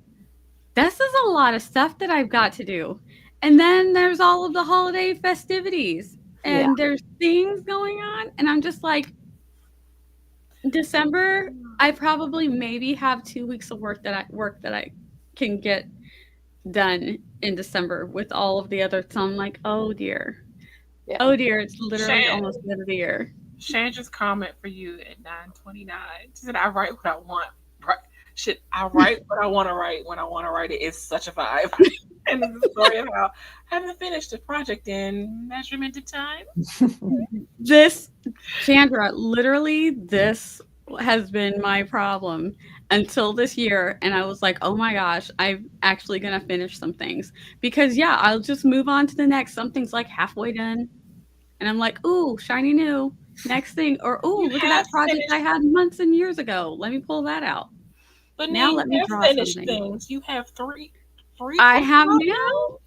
this is a lot of stuff that I've got to do. And then there's all of the holiday festivities and there's things going on. And I'm just like, December, I probably maybe have 2 weeks of work that I can get done in December with all of the other. So I'm like, oh dear. Yeah. Oh dear, it's literally Shan. almost the end of the year. Shandra's comment for you at 9:29. She said, "I write what I want. Shit, I write what I want to write when I want to write it. It's such a vibe." And the story of how I haven't finished the project in measurement of time. This, Chandra, literally, this has been my problem until this year. And I was like, oh my gosh, I'm actually going to finish some things. Because, yeah, I'll just move on to the next. Something's like halfway done. And I'm like, ooh, shiny new. Next thing. Or, ooh, You look at have that project finished- I had months and years ago. Let me pull that out. But Now now let me you have draw finished something. things. You have three. I have books now.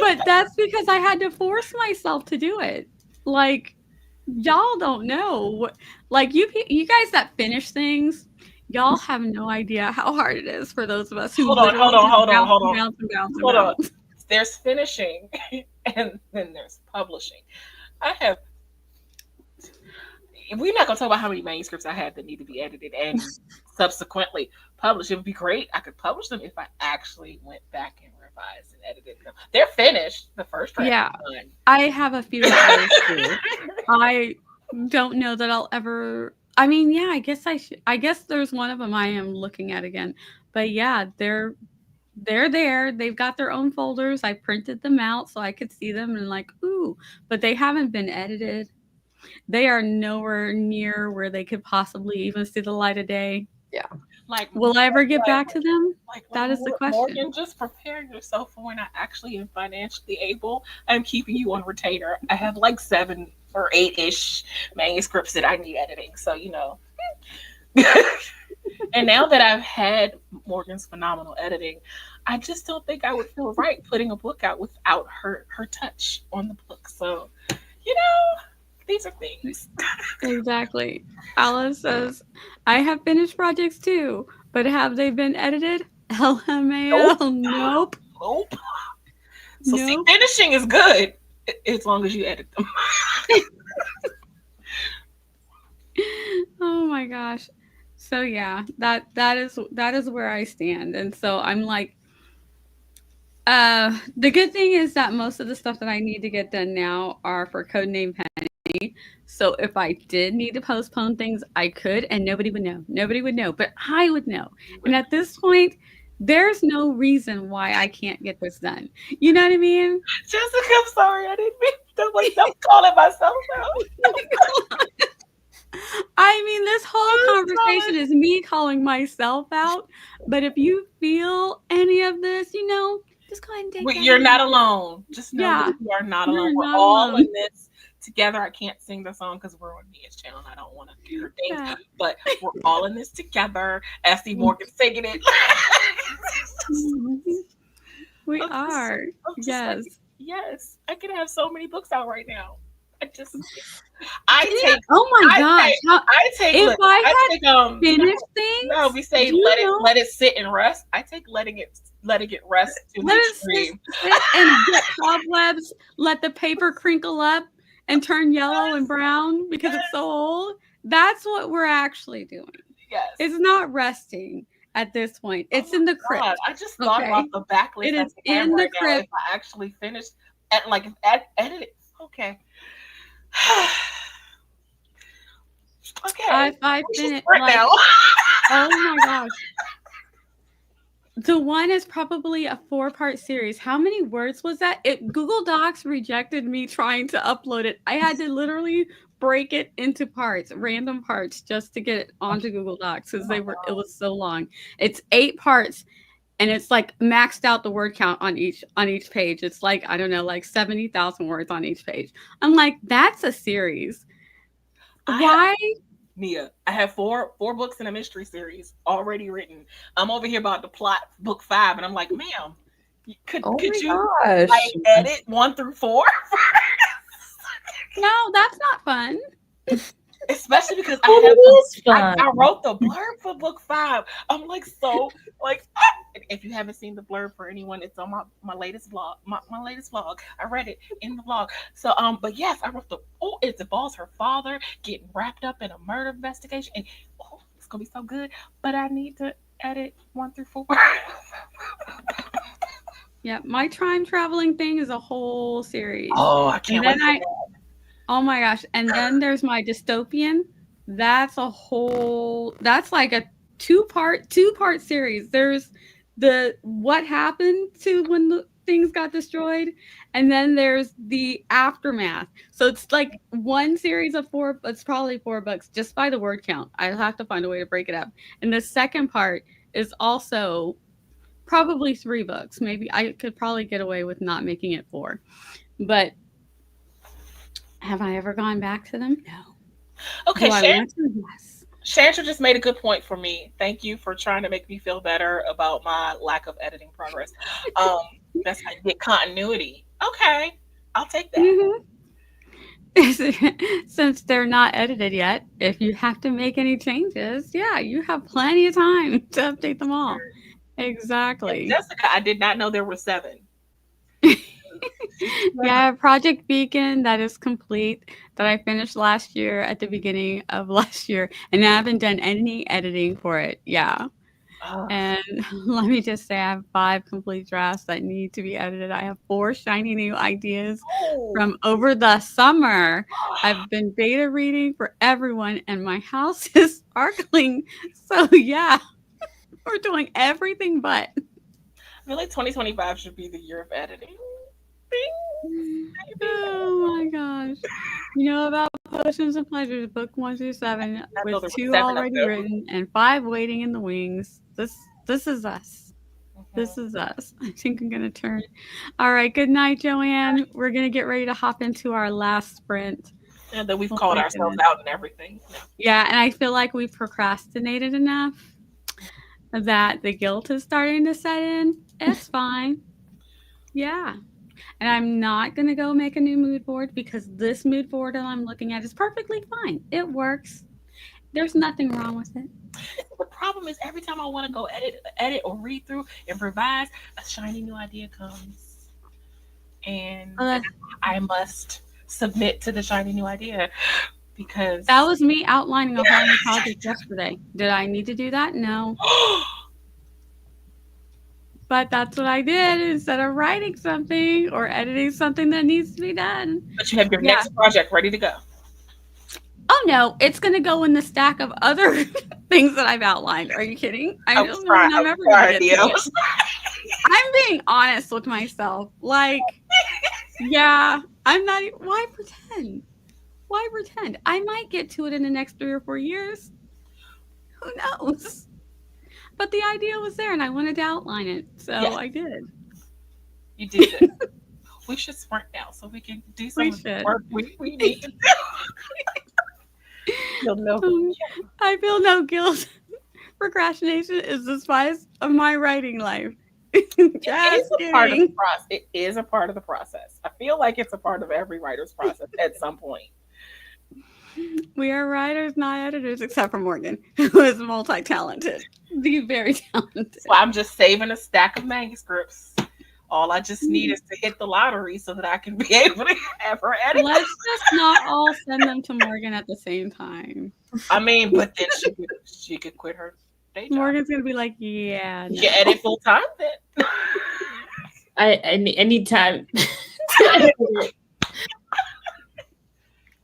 But that's because I had to force myself to do it. Like, y'all don't know. Like, you guys that finish things, y'all have no idea how hard it is for those of us who Hold on. bounce and Hold on. bounce. There's finishing, and then there's publishing. I have. We're not gonna talk about how many manuscripts I had that need to be edited and subsequently published. It would be great. I could publish them if I actually went back and revised and edited them. They're finished. The first draft Yeah. is done. I have a few of those too. I don't know that I'll ever. I mean, yeah, I guess I should. I guess there's one of them I am looking at again. But yeah, they're there. They've got their own folders. I printed them out so I could see them and like, ooh, but they haven't been edited. They are nowhere near where they could possibly even see the light of day. Yeah. Like, Will I ever get back to them? That is the question. Morgan, just prepare yourself for when I actually am financially able. I'm keeping you on retainer. I have like 7 or 8-ish manuscripts that I need editing. So, you know. And now that I've had Morgan's phenomenal editing, I just don't think I would feel right putting a book out without her touch on the book. So, you know, these are things. Exactly. Alice says, I have finished projects too, but have they been edited? LMAO. Nope. Nope. So see, Nope. finishing is good as long as you edit them. Oh my gosh. So yeah, that is where I stand. And so I'm like, the good thing is that most of the stuff that I need to get done now are for Codename Penny. So if I did need to postpone things, I could, and nobody would know. Nobody would know, but I would know. And at this point, there's no reason why I can't get this done. You know what I mean? Jessica, I'm sorry, I didn't mean to like I'm calling myself out. I mean, this whole conversation is me calling myself out. But if you feel any of this, you know, just go ahead and take that. You're not alone. Just know Yeah. that you are not alone. You're We're not all alone. in this together. I can't sing the song because we're on Mia's channel and I don't want to do her things. Yeah. But we're all in this together. S.D. Morgan singing it. We I'm just- are. I'm just Yes. like, yes. I could have so many books out right now. I I take. Oh my gosh! I take. If Look, I I had take. finished things, No, we say do let you it know? let it sit and rest. I take letting it rest to the Let it extreme. sit and get cobwebs. Let the paper crinkle up and turn yellow and brown because it's so old. That's what we're actually doing. Yes. It's not resting at this point. It's in the crypt. God, I just thought about the backlist It at is the camera in the right now. crypt. If I actually finished, edit it. Okay. Okay. I We should finished sprint like, now. oh my gosh. The one is probably a 4-part series. How many words was that? Google Docs rejected me trying to upload it. I had to literally break it into parts, random parts, just to get it onto Google Docs because it was so long. It's 8 parts, and it's like maxed out the word count on each page. It's like, I don't know, like 70,000 words on each page. I'm like, that's a series. Why? Nia, I have four books in a mystery series already written. I'm over here about to plot book 5, and I'm like, ma'am, could you like edit 1 through 4? No, that's not fun. Especially because I wrote the blurb for book 5. I'm like, so like, if you haven't seen the blurb for anyone, it's on my latest vlog. My latest vlog. I read it in the vlog. So but yes, I wrote it involves her father getting wrapped up in a murder investigation, and it's gonna be so good. But I need to edit 1 through 4. Yeah, my time traveling thing is a whole series. Oh, I can't wait. Oh my gosh. And then there's my dystopian. That's like a two-part series. There's the what happened to when the things got destroyed, and then there's the aftermath. So it's like one series of 4, it's probably 4 books just by the word count. I'll have to find a way to break it up. And the second part is also probably 3 books. Maybe I could probably get away with not making it 4. But have I ever gone back to them? No. Okay, Yes. Chantra just made a good point for me. Thank you for trying to make me feel better about my lack of editing progress. That's how you get continuity. Okay, I'll take that. Mm-hmm. Since they're not edited yet, if you have to make any changes, yeah, you have plenty of time to update them all. Exactly. And Jessica, I did not know there were 7. Yeah, Project Beacon, that is complete, that I finished last year at the beginning of last year, and I haven't done any editing for it. Yeah. And let me just say, I have 5 complete drafts that need to be edited. I have 4 shiny new ideas from over the summer. I've been beta reading for everyone, and my house is sparkling. So yeah, we're doing everything but. I feel like 2025 should be the year of editing. Oh my gosh. You know about Potions and Pleasures, book 1 through 7, with 2 already written and 5 waiting in the wings. This is us. This is us. I think I'm gonna turn. All right, good night, Joanne. We're gonna get ready to hop into our last sprint. And that we've called ourselves out and everything. Yeah, and I feel like we've procrastinated enough that the guilt is starting to set in. It's fine. Yeah. And I'm not going to go make a new mood board because this mood board that I'm looking at is perfectly fine. It works. There's nothing wrong with it. The problem is every time I want to go edit or read through and revise, a shiny new idea comes. And I must submit to the shiny new idea because... That was me outlining a whole new project yesterday. Did I need to do that? No. But that's what I did instead of writing something or editing something that needs to be done. But you have your next project ready to go. Oh no, it's going to go in the stack of other things that I've outlined. Are you kidding? I don't know when I'm ever going to get to it. I'm being honest with myself. Like, yeah, I'm not. Why pretend? Why pretend? I might get to it in the next 3 or 4 years. Who knows? But the idea was there, and I wanted to outline it, so I did. You did it. We should sprint now so we can do some of the work we need to do. I feel no guilt. Procrastination is the spice of my writing life. It is Just a part of the kidding. process. It is a part of the process. I feel like it's a part of every writer's process at some point. We are writers, not editors, except for Morgan, who is multi-talented. The very talented. So I'm just saving a stack of manuscripts. All I just need is to hit the lottery so that I can be able to have her edit. Let's just not all send them to Morgan at the same time. I mean, but then she could quit her day job. Morgan's gonna be like, yeah, You no. can edit full time then. I need time.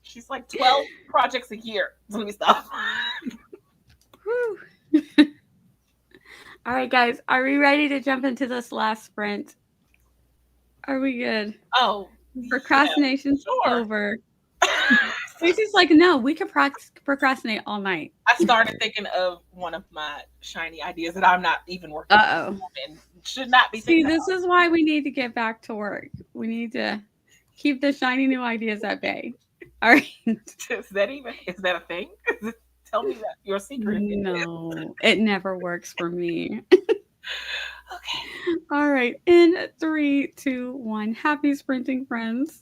She's like 12 projects a year. Let me stop. All right, guys, are we ready to jump into this last sprint? Are we good? Oh, Procrastination's sure. over. Lucy's like, no, we could procrastinate all night. I started thinking of one of my shiny ideas that I'm not even working on and should not be See, thinking this is why we need to get back to work. We need to keep the shiny new ideas at bay. All right. Is that a thing? Tell me that your secret. No, it never works for me. Okay. All right. In 3, 2, 1. Happy sprinting, friends.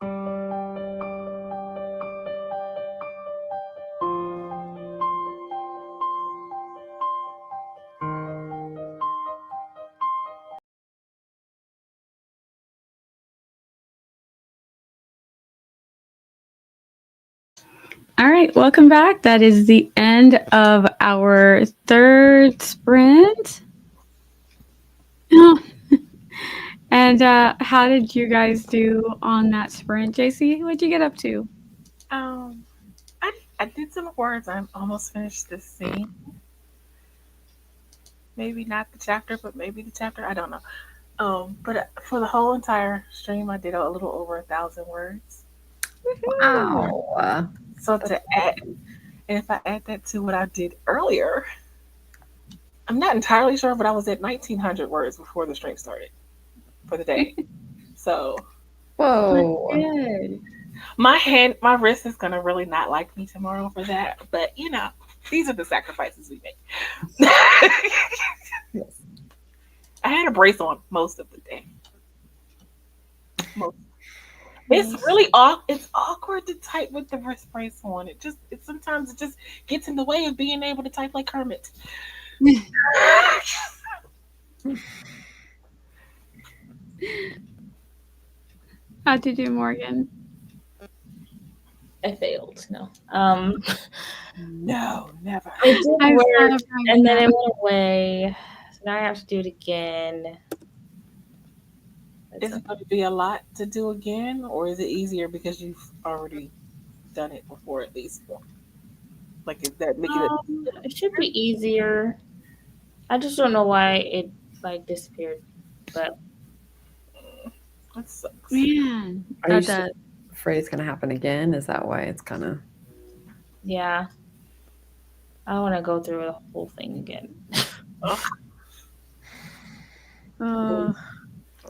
All right, welcome back. That is the end of our third sprint. Oh. And how did you guys do on that sprint, JC? What'd you get up to? I did some words. I'm almost finished this scene. Maybe not the chapter, but maybe the chapter. I don't know. But for the whole entire stream, I did a little over 1,000 words. Wow. So to add, and if I add that to what I did earlier, I'm not entirely sure, but I was at 1,900 words before the stream started for the day. So, whoa, good. My wrist is gonna really not like me tomorrow for that. But these are the sacrifices we make. Yes. I had a brace on most of the day. It's really it's awkward to type with the wrist brace on. It sometimes it just gets in the way of being able to type like Kermit. How'd you do, Morgan? I failed. No. No, never. I did I work, thought of and then that. it went away. So now I have to do it again. Is it going to be a lot to do again, or is it easier because you've already done it before at least once? Like, is that making it? It should be easier. I just don't know why it disappeared, but That sucks. Man, Are you that afraid it's going to happen again? Is that why it's kind of... yeah. I don't want to go through the whole thing again. That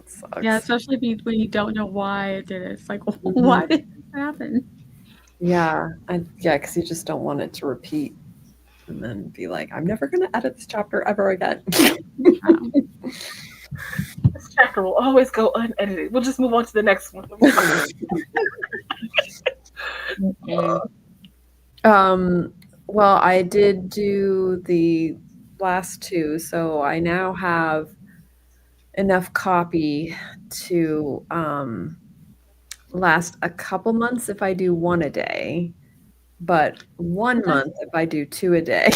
sucks. Yeah, especially when you don't know why it did it. It's like, why did this happen? Yeah, because you just don't want it to repeat and then be like, I'm never going to edit this chapter ever again. This chapter will always go unedited. We'll just move on to the next one. Well, I did do the last two, so I now have enough copy to last a couple months if I do one a day, but 1 month if I do 2 a day.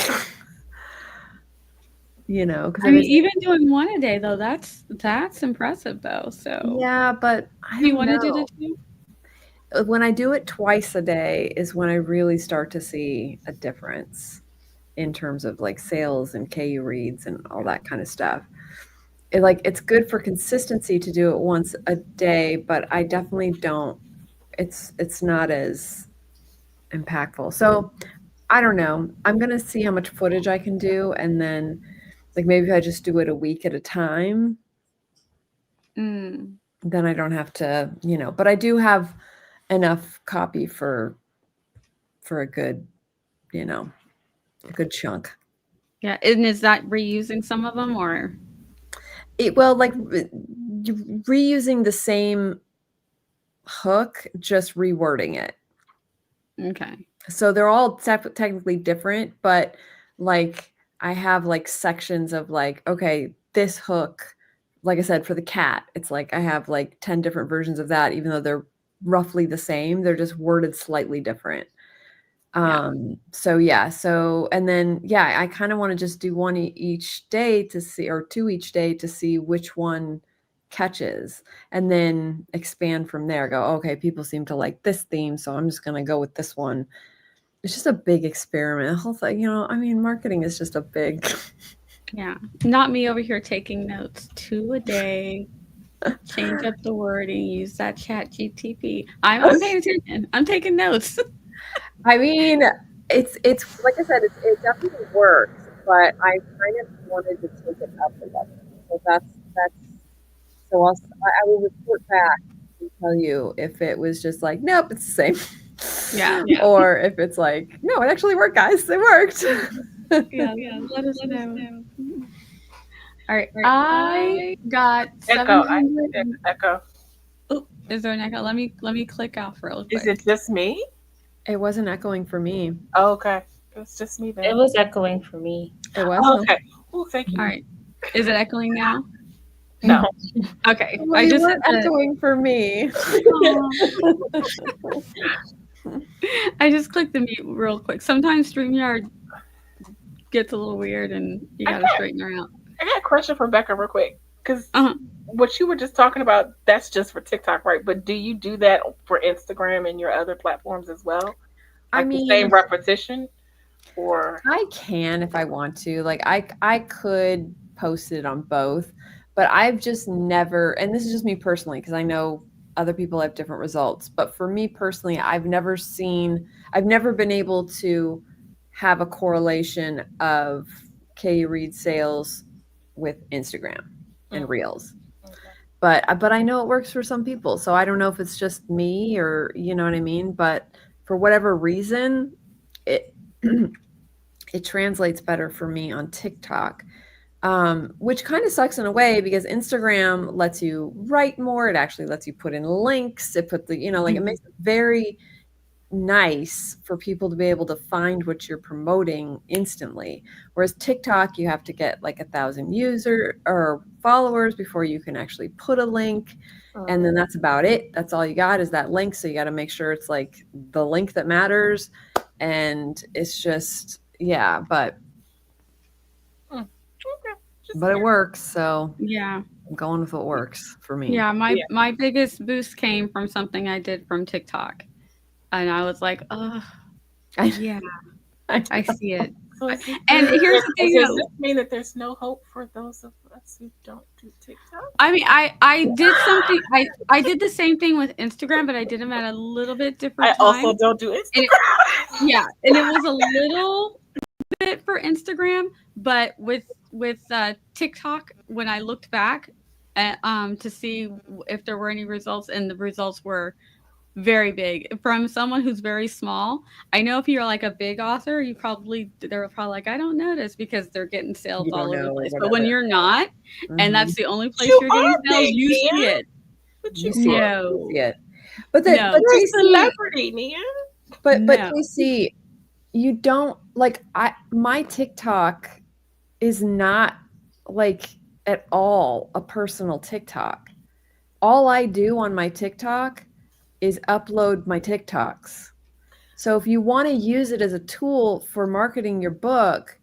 Because I mean, even doing one a day though, that's impressive though. So yeah, but I do you don't want to do know. the 2? When I do it twice a day is when I really start to see a difference in terms of like sales and KU reads and all that kind of stuff. It's good for consistency to do it once a day, but I definitely don't. It's not as impactful. So I don't know. I'm gonna see how much footage I can do, and then maybe if I just do it a week at a time, then I don't have to, But I do have enough copy for a good, a good chunk. Yeah, and is that reusing some of them or? Reusing the same hook, just rewording it. Okay. So they're all technically different, but I have sections of okay, this hook, like I said, for the cat, it's I have 10 different versions of that, even though they're roughly the same, they're just worded slightly different. So and then I kind of want to just do one each day to see, or 2 each day to see which one catches, and then expand from there. Go, okay, people seem to like this theme, so I'm just gonna go with this one. It's just a big experiment. The whole thing, marketing is just a big. Yeah, not me over here taking notes. 2 a day. Change up the wording. Use that chat GTP. I'm paying attention. I'm taking notes. I mean, it's like I said, it definitely works, but I kind of wanted to take it up a level. So that's. So I will report back and tell you if it was just nope, it's the same. Yeah. Or if it's no, it actually worked, guys. It worked. Yeah. Let us know. All right. I got Echo. 700. Echo. Is there an echo? Let me click off real Is quick. it just me? It wasn't echoing for me. Oh, okay. It's just me It then. was echoing for me. It was. Oh, okay. Oh, thank you. All right. Is it echoing now? No. Okay. Well, I you just were hit the. echoing for me. I just clicked the mute real quick. Sometimes StreamYard gets a little weird, and you I got to got, straighten her out. I got a question for Becca real quick. Because Uh-huh. what you were just talking about, that's just for TikTok, right? But do you do that for Instagram and your other platforms as well? I Like the mean, same repetition? Or I can if I want to. Like I could post it on both, but I've just never, and this is just me personally because I know other people have different results, but for me personally, I've never been able to have a correlation of KU Read sales with Instagram and Reels. okay. But I know it works for some people. So I don't know if it's just me or you know what I mean, but for whatever reason, it it translates better for me on TikTok, which kind of sucks in a way because Instagram lets you write more. It actually lets you put in links. It put the, like it makes it very nice for people to be able to find what you're promoting instantly. Whereas TikTok, you have to get like 1,000 user or followers before you can actually put a link. And then that's about it. That's all you got is that link. So you got to make sure it's like the link that matters. And it's just, yeah, but Okay. Just it works. So Yeah. I'm going with what works for me. Yeah. My biggest boost came from something I did from TikTok. And I was like, oh, yeah, I see it. So And here's the thing, does though. this mean that there's no hope for those of us who don't do TikTok? I mean, I did something. I did the same thing with Instagram, but I did them at a little bit different I time. also don't do And Instagram. yeah, and it was a little bit for Instagram, but with TikTok, when I looked back to see if there were any results, and the results were very big from someone who's very small. I know if you're like a big author, they're probably like, I don't notice because they're getting sales You don't all over the know, place. But when whatever. you're not, and Mhm. that's the only place You you're getting are sales, big, you see Nia. it. But You see it. You No, see it. But no, You're a JC, celebrity, Nia. but no. JC, you don't like my TikTok is not like at all a personal TikTok. All I do on my TikTok is upload my TikToks. So if you want to use it as a tool for marketing your book,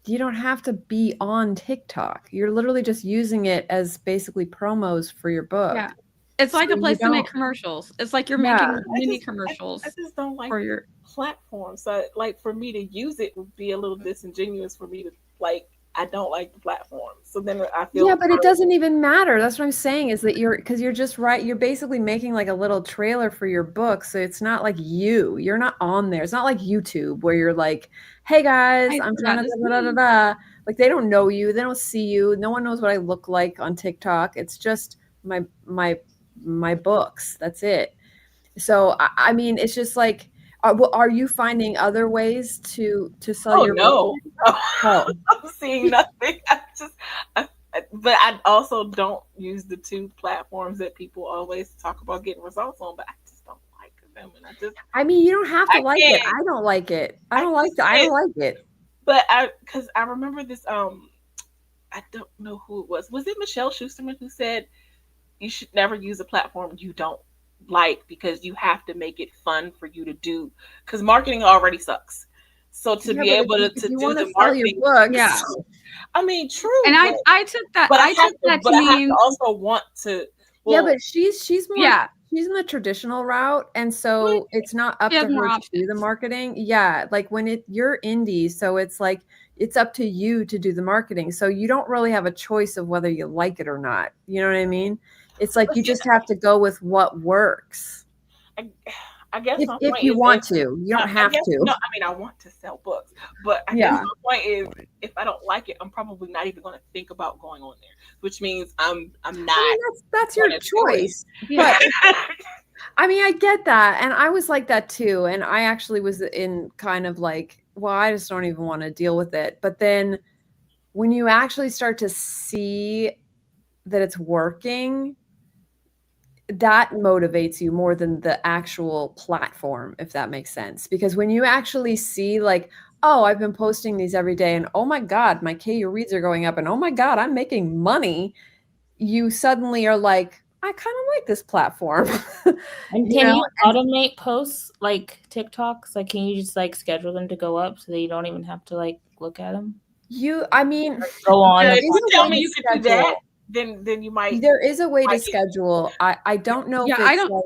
you don't have to be on TikTok. You're literally just using it as basically promos for your book. Yeah, it's like So a place you to make don't- commercials. It's like you're Yeah. making mini commercials I just don't like for your. platform. So like for me to use it would be a little disingenuous for me to like. I don't like the platform. So then I feel Yeah, but it doesn't even matter. That's what I'm saying is that because you're just right. You're basically making like a little trailer for your book. So it's not like you're not on there. It's not like YouTube where you're like, hey guys, I I'm forgot trying to this da, da, da, name. da. Like they don't know you. They don't see you. No one knows what I look like on TikTok. It's just my books. That's it. So I mean, it's just like, are you finding other ways to sell your book? Oh. I'm seeing nothing. But I also don't use the two platforms that people always talk about getting results on. But I just don't like them, and I mean, you don't have to like it. can't. I don't like it. I I don't like just it. I don't can't. like it. But because I remember this. I don't know who it was. Was it Michelle Schusterman who said you should never use a platform you don't like because you have to make it fun for you to do because marketing already sucks. So to be able to you do want to the sell your marketing, books, Yeah, I mean, true. and but, I took that. but I took that but to I have mean, to also want to. yeah, Well, but she's more yeah, she's in the traditional route, and so it's not up she has to more her to do the options. marketing. Yeah, like when you're indie, so it's like it's up to you to do the marketing. So you don't really have a choice of whether you like it or not. You know what I mean? It's like you just have to go with what works. I guess my If point you is want to, you don't have to. no. I mean, I want to sell books, but I guess my point is, if I don't like it, I'm probably not even going to think about going on there, which means I'm not. I mean, that's your choice. Yeah. But I mean, I get that, and I was like that too. And I actually was in kind of like, well, I just don't even want to deal with it. But then when you actually start to see that it's working, that motivates you more than the actual platform, if that makes sense. Because when you actually see like, oh, I've been posting these every day and oh my God, my KU reads are going up and oh my God, I'm making money. You suddenly are like, I kind of like this platform. And can you automate posts like TikToks? Like, can you just like schedule them to go up so that you don't even have to like look at them? I mean, go on. If you tell me you could do that, then you might. There is a way to schedule. I don't know if it's like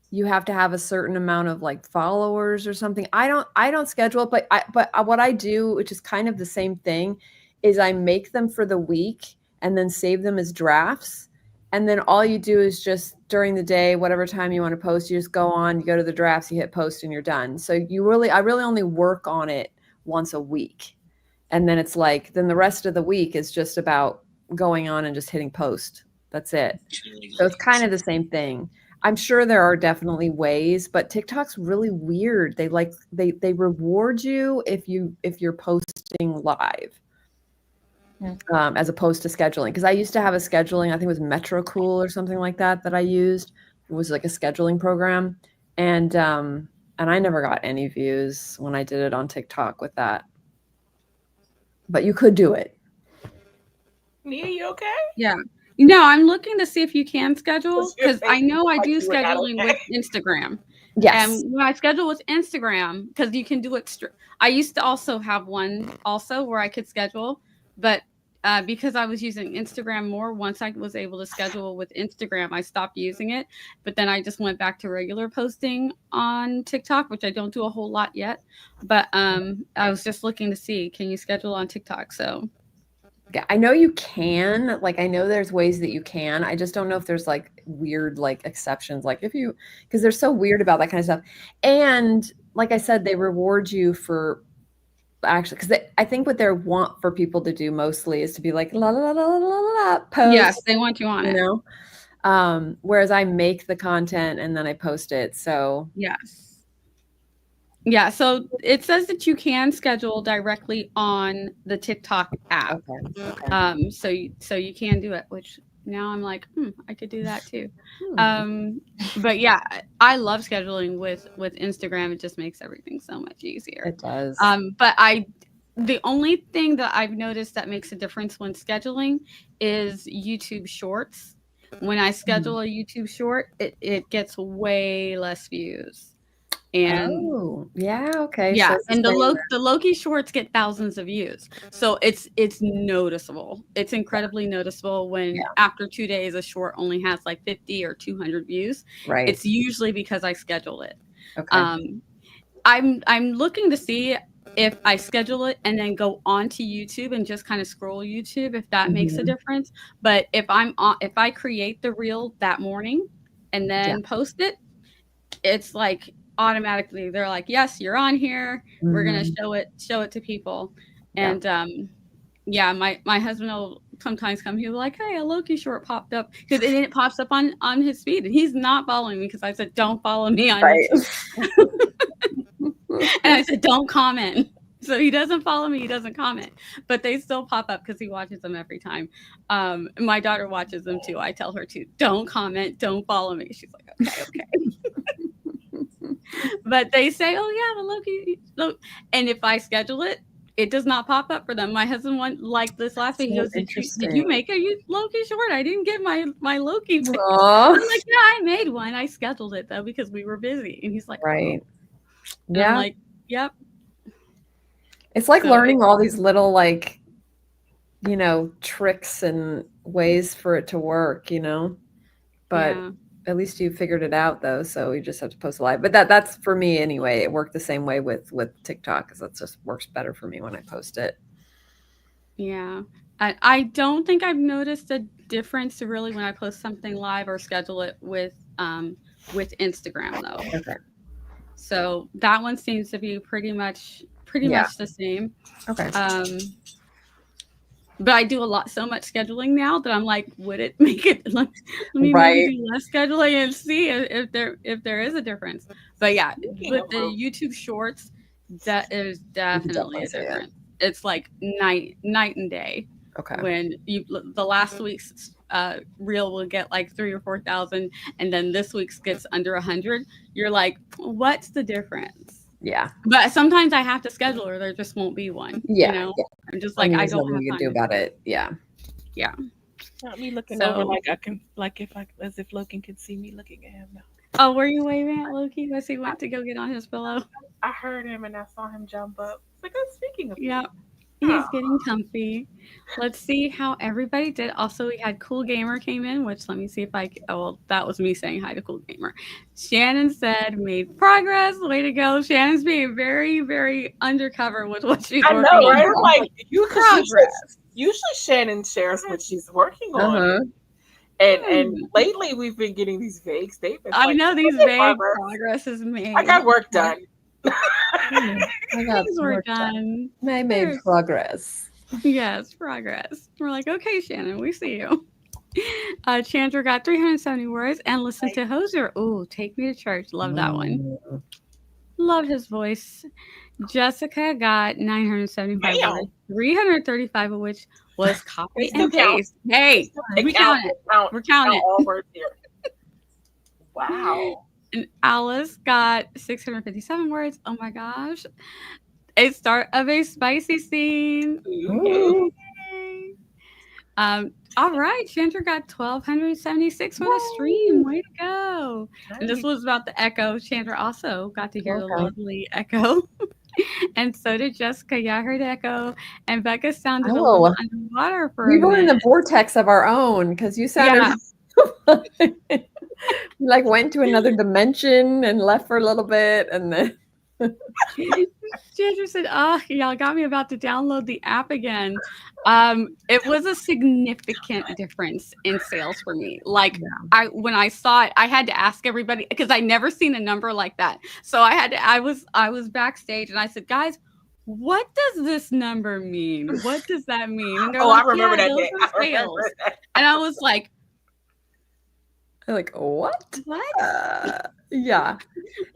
you have to have a certain amount of like followers or something. I don't schedule it, but what I do, which is kind of the same thing, is I make them for the week and then save them as drafts. And then all you do is just during the day, whatever time you want to post, you just go on, you go to the drafts, you hit post and you're done. So I really only work on it once a week. And then it's like, then the rest of the week is just about going on and just hitting post. That's it. So it's kind of the same thing. I'm sure there are definitely ways, but TikTok's really weird. They reward you if you're posting live, as opposed to scheduling. Because I used to have a scheduling, I think it was MetroCool or something like that I used. It was like a scheduling program, and I never got any views when I did it on TikTok with that. But you could do it. Mia, you okay? Yeah. No, I'm looking to see if you can schedule, because I know I do scheduling with Instagram. Yes. And when I schedule with Instagram, because you can do it. I used to also have one also where I could schedule, but because I was using Instagram more, once I was able to schedule with Instagram, I stopped using it. But then I just went back to regular posting on TikTok, which I don't do a whole lot yet. But I was just looking to see, can you schedule on TikTok? So I know you can, like, I know there's ways that you can. I just don't know if there's like weird, like exceptions, like because they're so weird about that kind of stuff. And like I said, they reward you for actually, because I think what they want for people to do mostly is to be like, la, la, la, la, la, la, post. Yes, they want you on it. You know? Whereas I make the content and then I post it. So yes. Yeah, so it says that you can schedule directly on the TikTok app. Okay. So you can do it, which now I'm like, I could do that too. But yeah, I love scheduling with Instagram. It just makes everything so much easier. It does. But the only thing that I've noticed that makes a difference when scheduling is YouTube Shorts. When I schedule a YouTube short, it gets way less views. And okay. Yeah, so and the Loki shorts get thousands of views, so it's noticeable. It's incredibly noticeable when after 2 days a short only has like 50 or 200 views. Right. It's usually because I schedule it. Okay. I'm looking to see if I schedule it and then go onto YouTube and just kind of scroll YouTube, if that makes a difference. But if I create the reel that morning and then post it, it's like automatically they're like, yes, you're on here. We're gonna show it to people. And my husband will sometimes come, he'll be like, hey, a Loki short popped up, because then it pops up on his feed and he's not following me because I said don't follow me on YouTube. And I said don't comment. So he doesn't follow me, he doesn't comment, but they still pop up because he watches them every time. My daughter watches them too. I tell her to don't comment, don't follow me. She's like, okay. But they say, oh yeah, the Loki, and if I schedule it, it does not pop up for them. My husband went like this last week. He goes, did you make a Loki short? I didn't get my Loki. I'm like, yeah, I made one. I scheduled it though because we were busy. And he's like, right. Yeah. I'm like, yep. It's like learning all these little like, tricks and ways for it to work, but at least you figured it out though. So you just have to post live, but that's for me anyway. It worked the same way with TikTok, because that just works better for me when I post it. Yeah. I don't think I've noticed a difference really when I post something live or schedule it with Instagram though. Okay. So that one seems to be pretty much the same. Okay. But I do so much scheduling now that I'm like, would it make it? Let me maybe do less scheduling and see if there is a difference. But yeah, with the YouTube Shorts, that is definitely a difference. It's like night and day. Okay. When the last week's reel will get like 3,000 or 4,000, and then this week's gets under 100. You're like, what's the difference? Yeah. But sometimes I have to schedule, or there just won't be one. Yeah. You know, Yeah. I'm just like, I there's don't nothing have you time can do to about it. Yeah. Yeah. Not me looking So- over like I can, like as if Logan could see me looking at him. No. Oh, were you waving at Loki as he went to go get on his pillow? I heard him and I saw him jump up. It's like, oh, speaking of, Yep. He's Aw. getting comfy. Let's see how everybody did. Also, we had Cool Gamer came in, which let me see if oh, well, that was me saying hi to Cool Gamer. Shannon said, made progress. Way to go. Shannon's being very, very undercover with what she's I working know, right? on. I'm like, Progress. usually Shannon shares what she's working on. Uh-huh. And lately we've been getting these vague statements. I like, know these "Okay, vague progress is made. I got work done. I got Things were work done. I made There's- progress. Yes, progress. We're like, okay, Shannon, we see you. Chandra got 370 words and listened to Hoser. Ooh, Take Me to Church. Love that one. Love his voice. Jessica got 975 Damn. words, 335 of which was copy It still and paste. Hey, we count it. We're counting it. all words here. Wow. And Alice got 657 words. Oh my gosh. A start of a spicy scene. Ooh. Yay. All right, Chandra got 1,276 for the stream. Way to go. And this was about the echo. Chandra also got to hear the Okay. lovely echo. And so did Jessica. Yeah, I heard echo. And Becca sounded a Oh. little underwater for We a were in a minute. vortex of our own because you sounded we like went to another dimension and left for a little bit and then Chandra said, y'all got me about to download the app again. It was a significant difference in sales for me. Like when I saw it, I had to ask everybody because I never seen a number like that. So I was backstage and I said, guys, what does this number mean? What does that mean? And they're I like, remember yeah, that those day. are I remember sales. that. And I was like, like what? what? Yeah,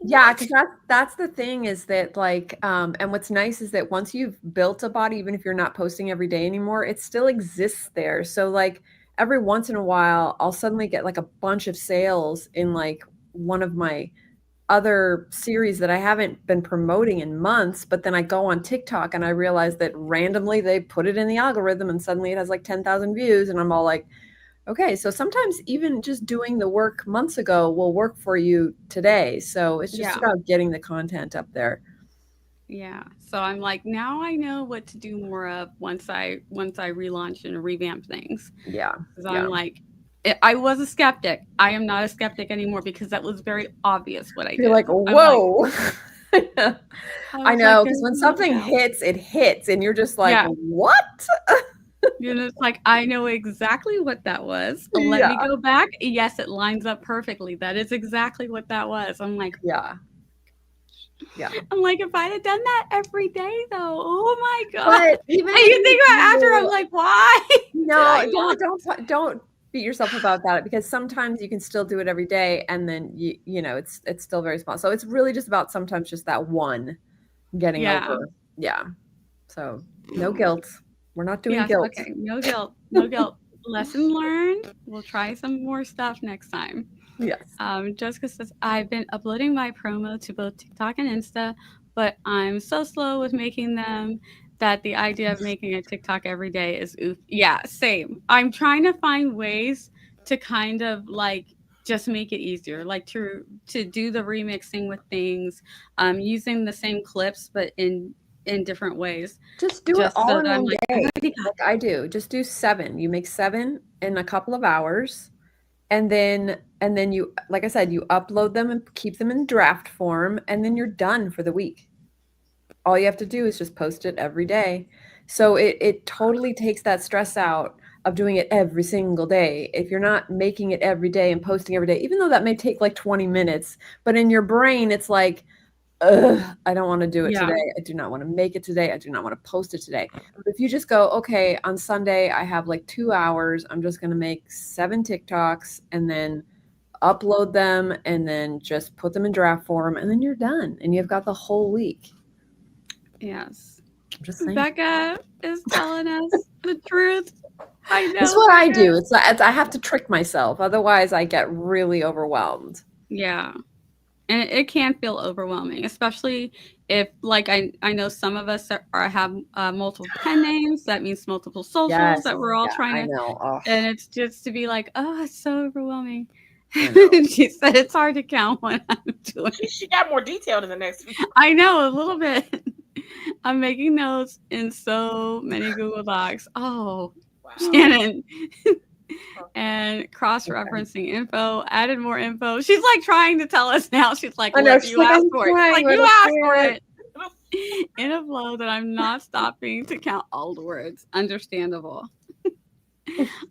because that's the thing is that like and what's nice is that once you've built a body, even if you're not posting every day anymore, it still exists there. So like every once in a while I'll suddenly get like a bunch of sales in like one of my other series that I haven't been promoting in months, but then I go on TikTok and I realize that randomly they put it in the algorithm and suddenly it has like 10,000 views and I'm all like, okay, so sometimes even just doing the work months ago will work for you today. So it's just about getting the content up there. Yeah. So I'm like, now I know what to do more of once I relaunch and revamp things. Yeah. Because I'm like, I was a skeptic. I am not a skeptic anymore because that was very obvious what I did. You're like, whoa. I know, because when something hits, it hits, and you're just like, what? You know, it's like, I know exactly what that was. Let me go back. Yes, it lines up perfectly. That is exactly what that was. I'm like, yeah. I'm like, if I'd have done that every day, though, oh my god! But even and you think about after, I'm like, why? No, don't beat yourself up about that because sometimes you can still do it every day, and then you know it's still very small. So it's really just about sometimes just that one getting over. Yeah. So no guilt. We're not doing guilt. Okay, no guilt. No guilt. Lesson learned. We'll try some more stuff next time. Yes. Jessica says, I've been uploading my promo to both TikTok and Insta, but I'm so slow with making them that the idea of making a TikTok every day is oof. Yeah, same. I'm trying to find ways to kind of like just make it easier, like to do the remixing with things, using the same clips but in different ways. Just do it all in one day. Like I do. Just do 7. You make 7 in a couple of hours. And then you, like I said, you upload them and keep them in draft form, and then you're done for the week. All you have to do is just post it every day. So it totally takes that stress out of doing it every single day. If you're not making it every day and posting every day, even though that may take like 20 minutes, but in your brain, it's like, I don't want to do it today. I do not want to make it today. I do not want to post it today. But if you just go, okay, on Sunday, I have like 2 hours. I'm just going to make 7 TikToks and then upload them and then just put them in draft form and then you're done and you've got the whole week. Yes. Just saying. Becca is telling us the truth. I know. This is what I Becca. do. I have to trick myself. Otherwise, I get really overwhelmed. Yeah. And it can feel overwhelming, especially if, like, I know some of us have multiple pen names. That means multiple socials that we're all trying to. I know. Oh, And it's just to be like, oh, it's so overwhelming. I know. She said it's hard to count what I'm doing. She got more detailed in the next week. I know, a little bit. I'm making notes in so many Google Docs. Oh, Wow. Shannon. And cross-referencing info, added more info. She's like trying to tell us now. She's like, I know, look, she's you like, asked I'm for it. trying, Like, but you I asked for can't. it. In a flow that I'm not stopping to count all the words. Understandable.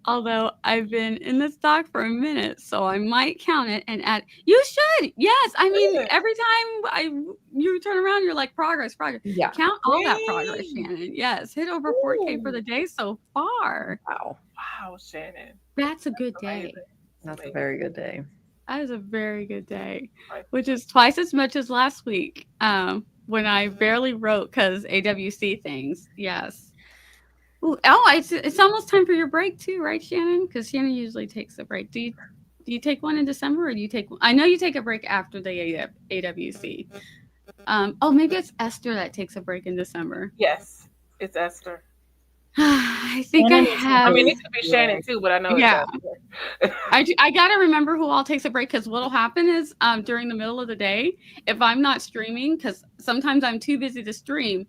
Although I've been in this doc for a minute, so I might count it and add. You should. Yes. I mean, every time you turn around, you're like, progress. Yeah. Count all that progress, Shannon. Yes. Hit over 4K for the day so far. Wow. Wow, Shannon. That's a good day. Amazing. That's a very good day. That is a very good day, which is twice as much as last week when I barely wrote because AWC things. Yes. Ooh, it's almost time for your break too, right, Shannon? Because Shannon usually takes a break. Do you take one in December, or do you take one? I know you take a break after the AWC. Maybe it's Esther that takes a break in December. Yes, it's Esther. I think Shannon I have. I mean, it could be Shannon too, but I know Yeah. it's Esther. I gotta remember who all takes a break, because what'll happen is during the middle of the day, if I'm not streaming, because sometimes I'm too busy to stream,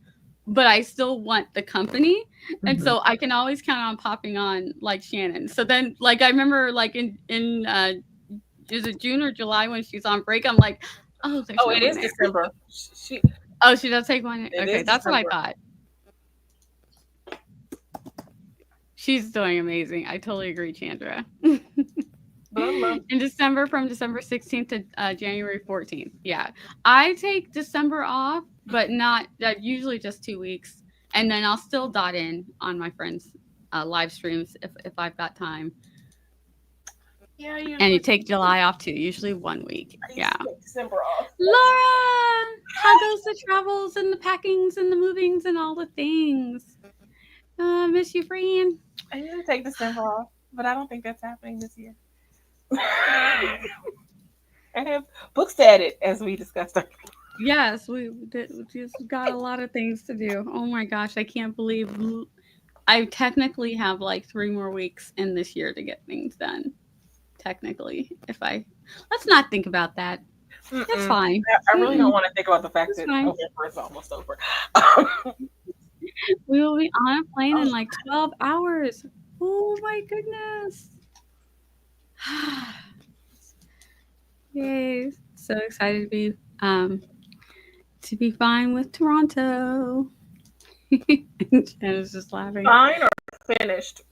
but I still want the company, and so I can always count on popping on like Shannon. So then, like, I remember like in is it June or July when she's on break? I'm like, oh, there's no It one is there. December. She does take one. Okay, that's December. what I thought. She's doing amazing. I totally agree, Chandra. In December, from December 16th to January 14th. Yeah. I take December off, but not usually just 2 weeks. And then I'll still dot in on my friends' live streams if I've got time. Yeah. And you take July off too, usually 1 week. Yeah. December off. Laura, how goes the travels and the packings and the movings and all the things? Miss you, friend. I usually take December off, but I don't think that's happening this year. I have books to edit, as we discussed. Yes, we just got a lot of things to do. Oh my gosh, I can't believe I technically have like 3 more weeks in this year to get things done. Technically, let's not think about that. That's fine. I really don't want to think about the fact that fine. November is almost over. We will be on a plane in like 12 hours. Oh my goodness. Yay. So excited to be fine with Toronto. Jenna's just laughing. Fine or finished?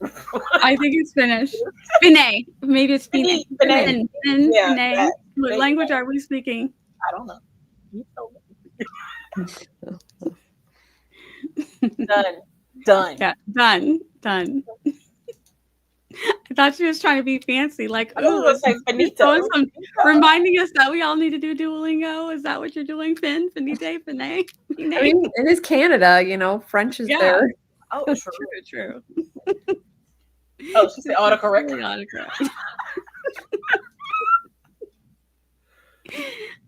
I think it's finished. Finay. Maybe it's Finay. Finay. Finay. What language are we speaking? I don't know. You told me. Done. Yeah, done. I thought she was trying to be fancy, like, reminding us that we all need to do Duolingo. Is that what you're doing, Finn? Finite? I mean, it is Canada, French is there. Oh, true. Oh, she said autocorrect. Autocorrect.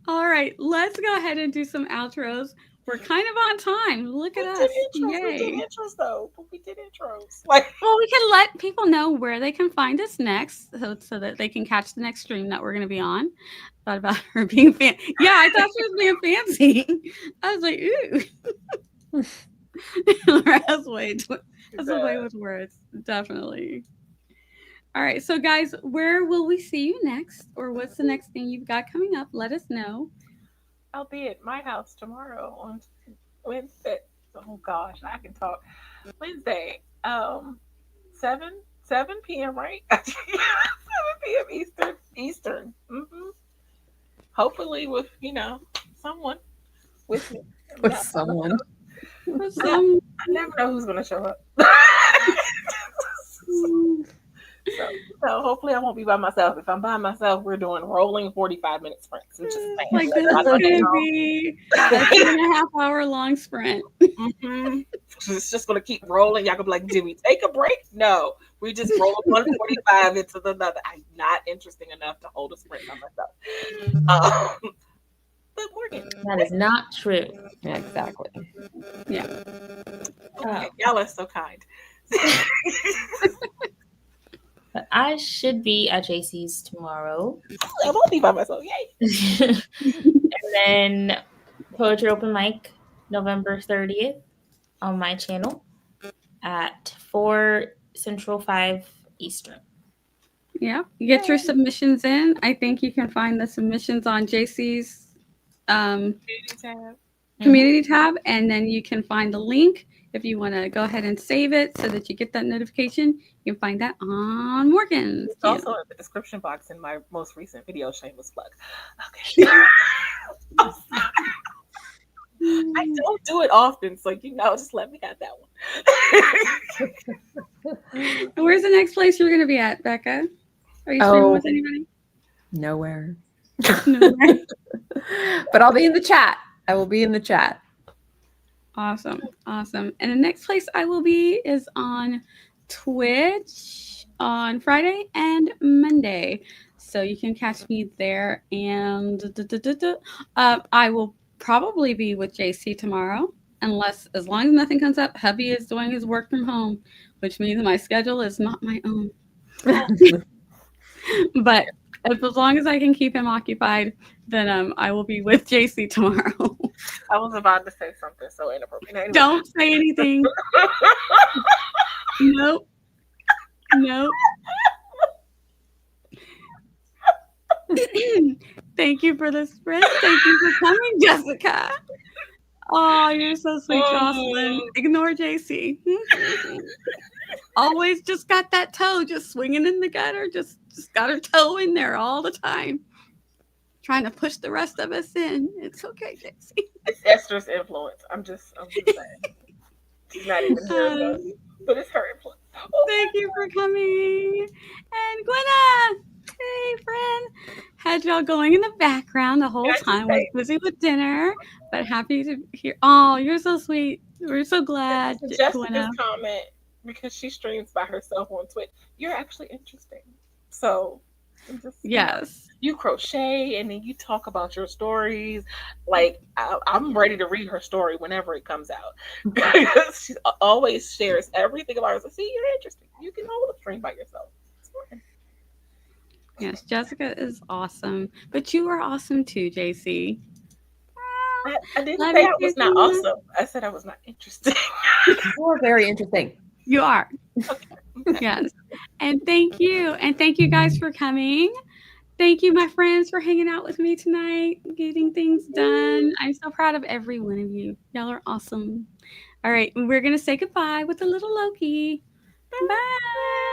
All right, let's go ahead and do some outros. We're kind of on time. Look at us. Yay. We did intros, though. We did intros. Well, we can let people know where they can find us next so that they can catch the next stream that we're going to be on. Thought about her being fancy. Yeah, I thought she was being fancy. I was like, ooh. That's a way with words. Definitely. All right. So, guys, where will we see you next? Or what's the next thing you've got coming up? Let us know. I'll be at my house tomorrow on Wednesday. Oh gosh, I can talk. Wednesday, 7 p.m. right? 7 p.m. Eastern. Mm-hmm. Hopefully with someone with me. With someone. I never know who's gonna show up. So So hopefully I won't be by myself. If I'm by myself, we're doing rolling 45-minute sprints. Which is Like this is gonna be a 2.5 hour long sprint. Mm-hmm. It's just gonna keep rolling. Y'all gonna be like, did we take a break? No, we just rolled 145 into the another. I'm not interesting enough to hold a sprint by myself. But Morgan, That is not true. Yeah, exactly. Yeah. okay, y'all are so kind. But I should be at JC's tomorrow. I won't be by myself. Yay! And then Poetry Open Mic, November 30th on my channel at 4 Central, 5 Eastern. Yeah. Get your submissions in. I think you can find the submissions on JC's community tab, and then you can find the link if you want to go ahead and save it so that you get that notification. You can find that on Morgan's. It's also in the description box in my most recent video, shameless plug. Okay. I don't do it often, so just let me have that one. Where's the next place you're going to be at, Becca? Are you streaming with anybody? Nowhere. Nowhere. But I'll be in the chat. I will be in the chat. Awesome. And the next place I will be is on Twitch on Friday and Monday. So you can catch me there. And I will probably be with JC tomorrow, as long as nothing comes up. Hubby is doing his work from home, which means my schedule is not my own. But as long as I can keep him occupied, then I will be with JC tomorrow. I was about to say something so inappropriate. Anyway. Don't say anything. Nope. Thank you for the sprint. Thank you for coming, Jessica. Oh, you're so sweet, Jocelyn. Ignore JC. Always just got that toe just swinging in the gutter. Just got her toe in there all the time. Trying to push the rest of us in. It's okay, JC. It's Esther's influence. I'm just saying. She's not even here, but it's her influence. Thank you for coming. And Gwenna, hey friend. Had y'all going in the background the whole time. Was busy with dinner, but happy to hear. Oh, you're so sweet. We're so glad. Jessica's comment, because she streams by herself on Twitch, you're actually interesting. So yes, you crochet and then you talk about your stories. Like I'm ready to read her story whenever it comes out. Because she always shares everything about herself. See, you're interesting. You can hold a stream by yourself. It's fine. Yes, Jessica is awesome, but you are awesome too, JC. I didn't say I was not awesome. I said I was not interesting. You're very interesting. You are. Okay. Yes. And thank you. And thank you guys for coming. Thank you, my friends, for hanging out with me tonight, getting things done. I'm so proud of every one of you. Y'all are awesome. All right. We're going to say goodbye with a little Loki. Bye.